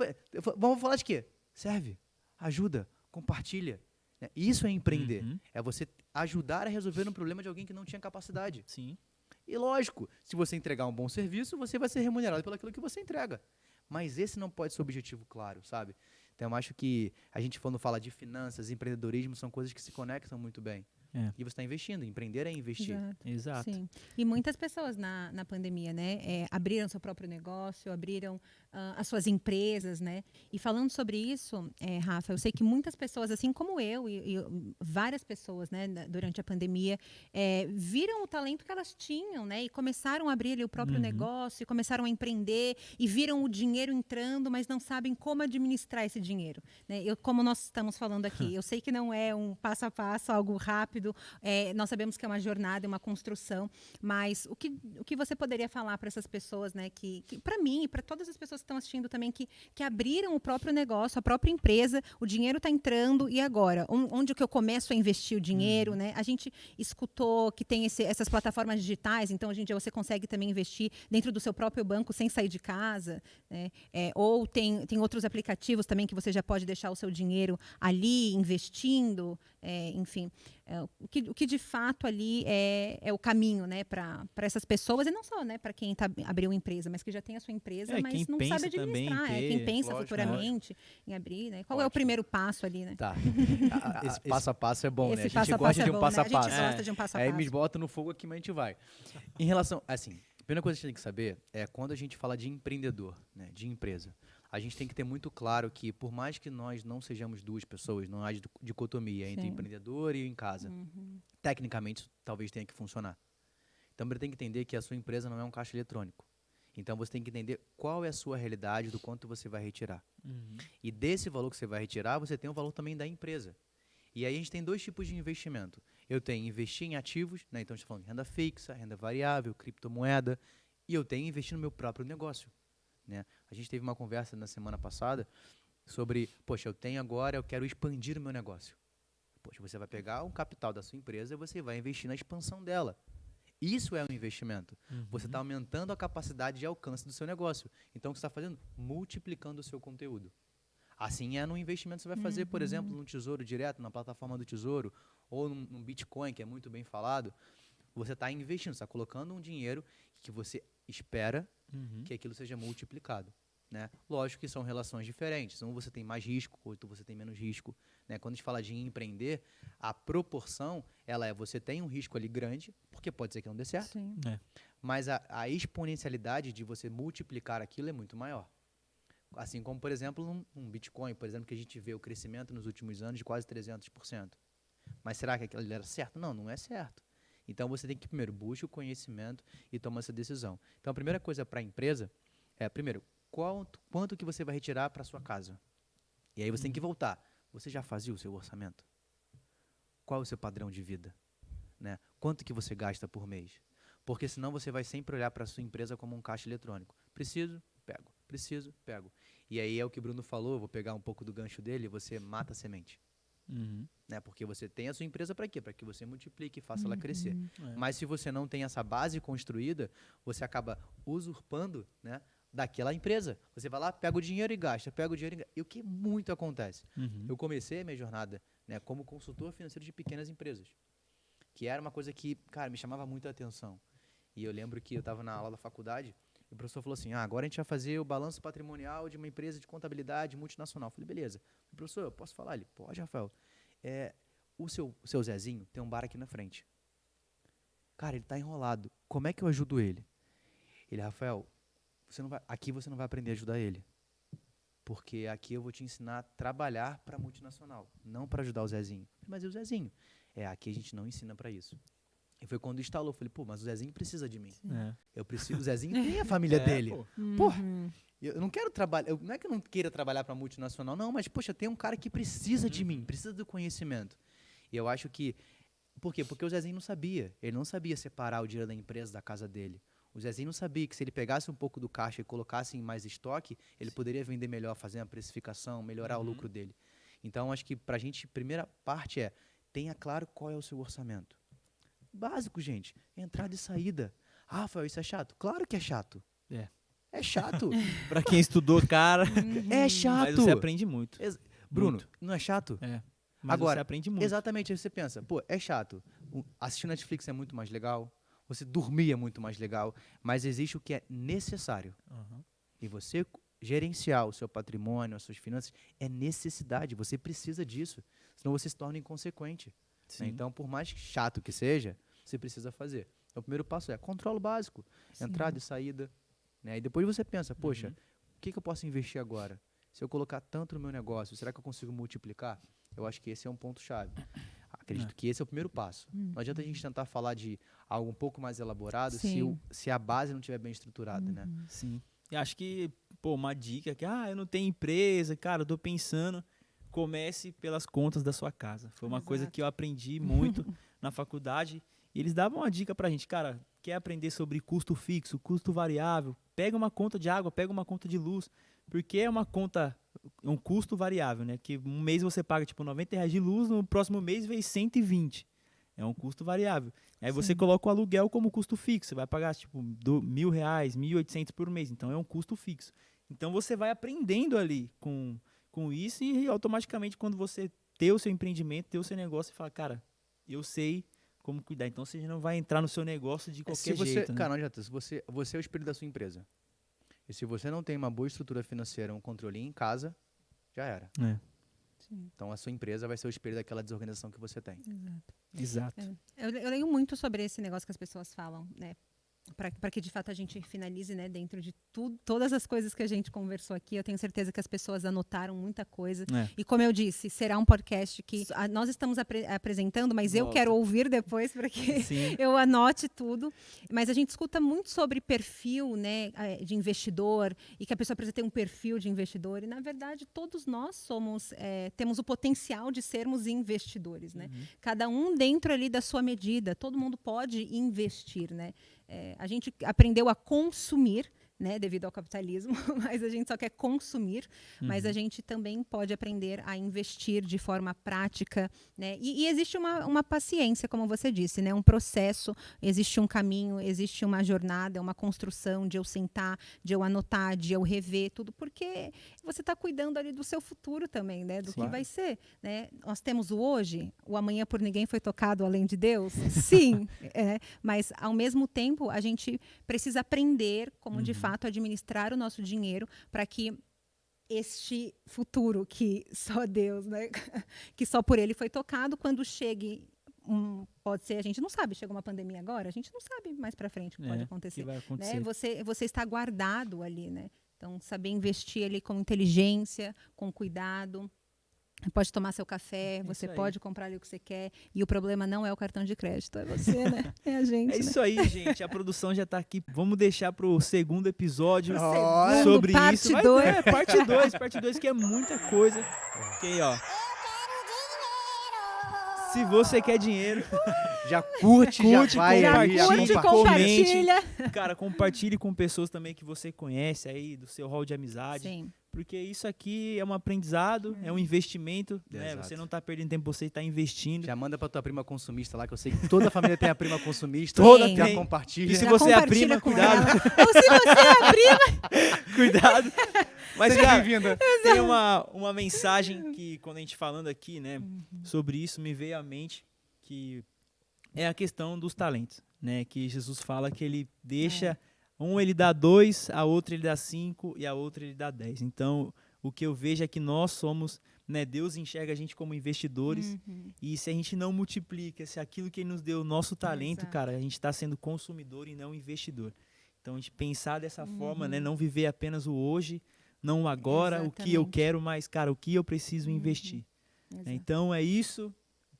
Speaker 3: Vamos falar de quê? Serve, ajuda, compartilha. Né? Isso é empreender. É você ajudar a resolver um problema de alguém que não tinha capacidade.
Speaker 1: Sim.
Speaker 3: E lógico, se você entregar um bom serviço, você vai ser remunerado pelo aquilo que você entrega. Mas esse não pode ser o objetivo claro, sabe? Então eu acho que a gente quando fala de finanças, empreendedorismo, são coisas que se conectam muito bem. E você está investindo, empreender é investir.
Speaker 1: Exato.
Speaker 2: Sim. E muitas pessoas na pandemia, né, abriram seu próprio negócio, abriram as suas empresas, né? E falando sobre isso, Rafa, eu sei que muitas pessoas, assim como eu e várias pessoas, né, durante a pandemia, viram o talento que elas tinham, né? E começaram a abrir ali o próprio negócio, e começaram a empreender e viram o dinheiro entrando, mas não sabem como administrar esse dinheiro, né? Como nós estamos falando aqui, eu sei que não é um passo a passo, algo rápido. Nós sabemos que é uma jornada, uma construção, mas o que você poderia falar para essas pessoas, né, que para mim e para todas as pessoas que estão assistindo também, que abriram o próprio negócio, a própria empresa, o dinheiro está entrando, e agora? Onde que eu começo a investir o dinheiro? Né? A gente escutou que tem essas plataformas digitais, então hoje em dia você consegue também investir dentro do seu próprio banco sem sair de casa, né? Ou tem outros aplicativos também que você já pode deixar o seu dinheiro ali investindo, enfim. O que de fato ali é o caminho, né, para essas pessoas, e não só, né, para quem abriu uma empresa, mas que já tem a sua empresa, mas
Speaker 1: quem
Speaker 2: não
Speaker 1: pensa
Speaker 2: sabe
Speaker 1: também em
Speaker 2: administrar,
Speaker 1: ter,
Speaker 2: quem pensa
Speaker 3: lógico,
Speaker 2: futuramente em abrir, né? Qual é o
Speaker 3: Ótimo.
Speaker 2: primeiro passo ali, né?
Speaker 3: Esse passo a passo é bom, né? A
Speaker 2: Esse
Speaker 3: gente
Speaker 2: passo a
Speaker 3: gosta
Speaker 2: passo
Speaker 3: de
Speaker 2: é
Speaker 3: um
Speaker 2: bom,
Speaker 3: passo
Speaker 2: né?
Speaker 3: a
Speaker 2: A gente
Speaker 3: passo.
Speaker 2: gosta de um passo a
Speaker 3: Aí
Speaker 2: passo.
Speaker 3: me bota no fogo aqui, mas a gente vai. Em relação, assim, a primeira coisa que a gente tem que saber é quando a gente fala de empreendedor, né, de empresa, a gente tem que ter muito claro que por mais que nós não sejamos duas pessoas, não há dicotomia entre empreendedor e em casa, tecnicamente isso talvez tenha que funcionar. Então você tem que entender que a sua empresa não é um caixa eletrônico. Então você tem que entender qual é a sua realidade, do quanto você vai retirar. E desse valor que você vai retirar, você tem o valor também da empresa. E aí a gente tem dois tipos de investimento. Eu tenho investir em ativos, né? Então a gente está falando de renda fixa, renda variável, criptomoeda, e eu tenho investir no meu próprio negócio. Né? A gente teve uma conversa na semana passada sobre, poxa, eu quero expandir o meu negócio. Poxa, você vai pegar um capital da sua empresa e você vai investir na expansão dela. Isso é um investimento. Você está aumentando a capacidade de alcance do seu negócio. Então, o que você está fazendo? Multiplicando o seu conteúdo. Assim é no investimento que você vai fazer, por exemplo, no Tesouro Direto, na plataforma do Tesouro, ou num Bitcoin, que é muito bem falado. Você está investindo, você está colocando um dinheiro que você espera que aquilo seja multiplicado. Né? Lógico que são relações diferentes. Um você tem mais risco, outro você tem menos risco. Né? Quando a gente fala de empreender, a proporção, você tem um risco ali grande, porque pode ser que não dê certo, mas a exponencialidade de você multiplicar aquilo é muito maior. Assim como, por exemplo, um Bitcoin, por exemplo, que a gente vê o crescimento nos últimos anos de quase 300%. Mas será que aquilo era certo? Não, não é certo. Então, você tem que, primeiro, buscar o conhecimento e tomar essa decisão. Então, a primeira coisa para a empresa é, primeiro, quanto que você vai retirar para sua casa? E aí você tem que voltar. Você já fazia o seu orçamento? Qual é o seu padrão de vida? Né? Quanto que você gasta por mês? Porque senão você vai sempre olhar para a sua empresa como um caixa eletrônico. Preciso, pego. Preciso, pego. E aí é o que o Bruno falou, vou pegar um pouco do gancho dele, você mata a semente.
Speaker 1: Uhum.
Speaker 3: Né? Porque você tem a sua empresa para quê? Para que você multiplique e faça ela
Speaker 2: Uhum.
Speaker 3: crescer.
Speaker 1: É.
Speaker 3: Mas se você não tem essa base construída, você acaba usurpando, né, daquela empresa. Você vai lá, pega o dinheiro e gasta, pega o dinheiro e gasta. E o que muito acontece?
Speaker 1: Uhum.
Speaker 3: Eu comecei a minha jornada, né, como consultor financeiro de pequenas empresas, que era uma coisa que, cara, me chamava muito a atenção. E eu lembro que eu estava na aula da faculdade e o professor falou assim, agora a gente vai fazer o balanço patrimonial de uma empresa de contabilidade multinacional. Eu falei, beleza. Professor, eu posso falar? Ele, pode, Rafael. O seu Zezinho tem um bar aqui na frente. Cara, ele tá enrolado. Como é que eu ajudo ele? Ele, Rafael, aqui você não vai aprender a ajudar ele. Porque aqui eu vou te ensinar a trabalhar para multinacional, não para ajudar o Zezinho. Mas e o Zezinho? Aqui a gente não ensina para isso. E foi quando instalou. Eu falei, pô, mas o Zezinho precisa de mim.
Speaker 1: É.
Speaker 3: Eu preciso. O Zezinho tem a família dele.
Speaker 1: Pô.
Speaker 3: Porra, eu não quero trabalhar. Não é que eu não queira trabalhar para multinacional, não, mas, poxa, tem um cara que precisa de mim, precisa do conhecimento. E eu acho que. Por quê? Porque o Zezinho não sabia. Ele não sabia separar o dinheiro da empresa da casa dele. O Zezinho não sabia que se ele pegasse um pouco do caixa e colocasse em mais estoque, ele poderia vender melhor, fazer uma precificação, melhorar o lucro dele. Então, acho que pra gente, primeira parte tenha claro qual é o seu orçamento. Básico, gente. Entrada e saída. Rafael, isso é chato? Claro que é chato. É chato.
Speaker 1: Pra quem estudou, cara,
Speaker 3: É chato.
Speaker 1: mas você aprende muito.
Speaker 3: Bruno,
Speaker 1: Muito.
Speaker 3: não é chato?
Speaker 1: Mas
Speaker 3: Agora,
Speaker 1: você aprende muito.
Speaker 3: Exatamente, aí você pensa, pô, é chato. Assistir Netflix é muito mais legal, você dormir é muito mais legal, mas existe o que é necessário.
Speaker 1: Uhum.
Speaker 3: E você gerenciar o seu patrimônio, as suas finanças, é necessidade, você precisa disso, senão você se torna inconsequente. Né?
Speaker 1: Sim.
Speaker 3: Então, por mais chato que seja, você precisa fazer. Então, o primeiro passo é controle básico, entrada e saída. Né? E depois você pensa, poxa, o que eu posso investir agora? Se eu colocar tanto no meu negócio, será que eu consigo multiplicar? Eu acho que esse é um ponto-chave. Acredito que esse é o primeiro passo. Não adianta a gente tentar falar de algo um pouco mais elaborado se a base não estiver bem estruturada, né?
Speaker 1: Sim. E acho que, pô, uma dica que, eu não tenho empresa, cara, eu tô pensando, comece pelas contas da sua casa. Foi uma coisa que eu aprendi muito na faculdade. E eles davam uma dica pra gente, cara, quer aprender sobre custo fixo, custo variável, pega uma conta de água, pega uma conta de luz, porque é uma conta, um custo variável, né? Que um mês você paga, tipo, R$90 de luz, no próximo mês vem 120. É um custo variável. Aí você coloca o aluguel como custo fixo, você vai pagar, tipo, R$1.000, R$1.800 por mês, então é um custo fixo. Então você vai aprendendo ali com isso e automaticamente quando você ter o seu empreendimento, ter o seu negócio, você fala, cara, eu sei como cuidar. Então você não vai entrar no seu negócio de qualquer jeito. Né?
Speaker 3: Cara, não adianta. Se você é o espelho da sua empresa. E se você não tem uma boa estrutura financeira, um controle em casa, já era. Então a sua empresa vai ser o espelho daquela desorganização que você tem.
Speaker 1: Exato.
Speaker 2: Eu leio muito sobre esse negócio que as pessoas falam, né? Para que de fato a gente finalize, né, dentro de todas as coisas que a gente conversou aqui. Eu tenho certeza que as pessoas anotaram muita coisa. E como eu disse, será um podcast que nós estamos apresentando, mas eu quero ouvir depois para que eu anote tudo. Mas a gente escuta muito sobre perfil, né, de investidor e que a pessoa precisa ter um perfil de investidor. E na verdade todos nós temos o potencial de sermos investidores, né? Cada um dentro ali da sua medida. Todo mundo pode investir, né? A gente aprendeu a consumir, né, devido ao capitalismo, mas a gente só quer consumir, mas a gente também pode aprender a investir de forma prática, né? E existe uma paciência, como você disse, né? Um processo, existe um caminho, existe uma jornada, uma construção de eu sentar, de eu anotar, de eu rever tudo, porque você está cuidando ali do seu futuro também, né? Do que vai ser, né? Nós temos o hoje, o amanhã por ninguém foi tocado além de Deus, sim, mas ao mesmo tempo a gente precisa aprender como de fato administrar o nosso dinheiro para que este futuro que só Deus, né, que só por ele foi tocado, quando chegue pode ser, a gente não sabe, chega uma pandemia agora, a gente não sabe mais para frente o que pode acontecer,
Speaker 1: que vai acontecer.
Speaker 2: Né? Você está guardado ali, né? Então saber investir ali com inteligência, com cuidado. Pode tomar seu café, você pode comprar ali o que você quer. E o problema não é o cartão de crédito, é você, né? É a gente.
Speaker 1: É isso aí, gente. A produção já tá aqui. Vamos deixar pro segundo episódio
Speaker 2: Segundo,
Speaker 1: sobre
Speaker 2: parte
Speaker 1: isso.
Speaker 2: dois.
Speaker 1: Parte 2, que é muita coisa. Ok, ó. Se você quer dinheiro,
Speaker 3: já curte, já vai aí,
Speaker 2: compartilha.
Speaker 1: Cara, compartilhe com pessoas também que você conhece aí, do seu hall de amizade.
Speaker 2: Sim.
Speaker 1: Porque isso aqui é um aprendizado, é um investimento, né?
Speaker 3: Exato.
Speaker 1: Você não tá perdendo tempo, você tá investindo.
Speaker 3: Já manda pra tua prima consumista lá, que eu sei que toda a família tem a prima consumista.
Speaker 1: Toda
Speaker 3: já
Speaker 1: tem.
Speaker 3: compartilha.
Speaker 1: E se
Speaker 2: Já
Speaker 1: você é a
Speaker 2: compartilha
Speaker 1: prima,
Speaker 2: com
Speaker 1: cuidado.
Speaker 2: ela. Ou se você é a prima.
Speaker 1: Cuidado. Mas,
Speaker 3: Seja
Speaker 1: cara,
Speaker 3: bem-vinda.
Speaker 1: tem uma mensagem que, quando a gente falando aqui, né, sobre isso, me veio à mente que é a questão dos talentos, né? Que Jesus fala que ele deixa, um ele dá 2, a outra ele dá 5 e a outra ele dá 10. Então, o que eu vejo é que nós somos, né, Deus enxerga a gente como investidores e se a gente não multiplica, se aquilo que ele nos deu, o nosso talento,
Speaker 2: Exato.
Speaker 1: cara, a gente está sendo consumidor e não investidor. Então, a gente pensar dessa forma, né, não viver apenas o hoje, não o agora, o que eu
Speaker 2: Exatamente.
Speaker 1: quero, mas, cara, o que eu preciso investir.
Speaker 2: Exato.
Speaker 1: Então, é isso.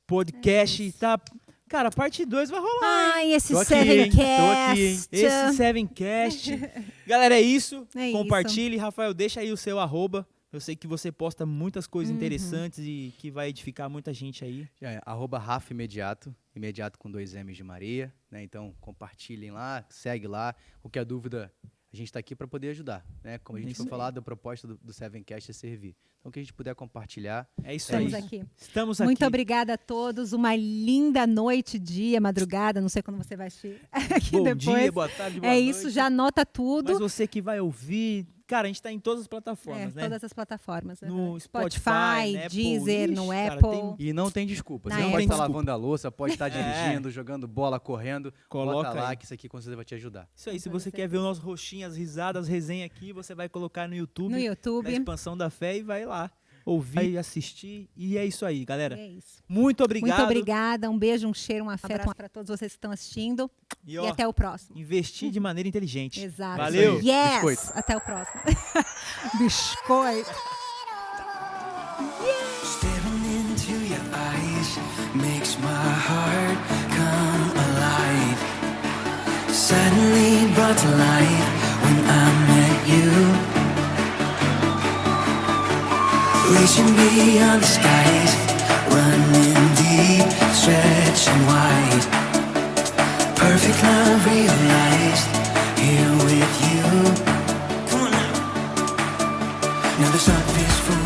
Speaker 1: Podcast tá... Cara, a parte 2 vai rolar.
Speaker 2: Ai, esse
Speaker 3: Tô aqui, hein?
Speaker 2: Sevencast.
Speaker 3: Tô aqui, hein?
Speaker 1: Esse Sevencast. Galera, é isso.
Speaker 2: É
Speaker 1: Compartilhe. Rafael, deixa aí o seu @. Eu sei que você posta muitas coisas interessantes e que vai edificar muita gente aí.
Speaker 3: Já é, @Rafa Imediato, imediato com 2 M's de Maria, né? Então compartilhem lá, segue lá. Qualquer dúvida, a gente está aqui para poder ajudar, né? Como a gente
Speaker 1: Isso
Speaker 3: foi
Speaker 1: aí.
Speaker 3: falar da proposta do Sevencast é servir. Então o que a gente puder compartilhar.
Speaker 1: É isso
Speaker 2: Estamos
Speaker 1: aí.
Speaker 2: aqui.
Speaker 1: Estamos aqui.
Speaker 2: Muito obrigada a todos. Uma linda noite, dia, madrugada. Não sei quando você vai assistir aqui
Speaker 1: Bom
Speaker 2: depois.
Speaker 1: dia, boa tarde, boa
Speaker 2: É
Speaker 1: noite.
Speaker 2: isso, já anota tudo.
Speaker 1: Mas você que vai ouvir... Cara, a gente tá em todas as
Speaker 2: É,
Speaker 1: plataformas, né?
Speaker 2: todas as plataformas.
Speaker 1: No
Speaker 2: aham.
Speaker 1: Spotify, né,
Speaker 2: Deezer,
Speaker 1: Apple.
Speaker 2: no
Speaker 1: Ixi, cara,
Speaker 2: Apple.
Speaker 1: tem-
Speaker 3: E não tem desculpa.
Speaker 2: Na
Speaker 3: Você
Speaker 2: Apple.
Speaker 3: pode estar
Speaker 1: Desculpa.
Speaker 3: lavando a louça, pode estar
Speaker 1: É.
Speaker 3: dirigindo, jogando bola, correndo.
Speaker 1: Coloca
Speaker 3: Bota lá
Speaker 1: aí.
Speaker 3: que isso aqui com certeza vai te ajudar.
Speaker 1: Isso aí, se
Speaker 2: Com
Speaker 1: você
Speaker 2: certeza.
Speaker 1: quer ver o nosso rostinho, as risadas, as resenhas aqui, você vai colocar no YouTube,
Speaker 2: No
Speaker 1: da
Speaker 2: YouTube.
Speaker 1: Expansão da Fé e vai lá ouvir, assistir. E é isso aí, galera.
Speaker 2: É isso.
Speaker 1: Muito obrigado.
Speaker 2: Muito obrigada. Um beijo, um cheiro, um afeto para todos vocês que estão assistindo.
Speaker 1: E,
Speaker 2: E
Speaker 1: ó,
Speaker 2: até o próximo.
Speaker 1: investir de maneira inteligente.
Speaker 2: Exato.
Speaker 1: Valeu.
Speaker 3: Isso aí.
Speaker 2: Yes!
Speaker 3: Biscoito.
Speaker 2: Até o próximo. Biscoito.
Speaker 4: Staring into your eyes makes my heart come alive. Suddenly brought to life when I met you. Reaching beyond the skies, running deep, stretching wide. Perfect love realized here with you. Come on now. Now the sun is full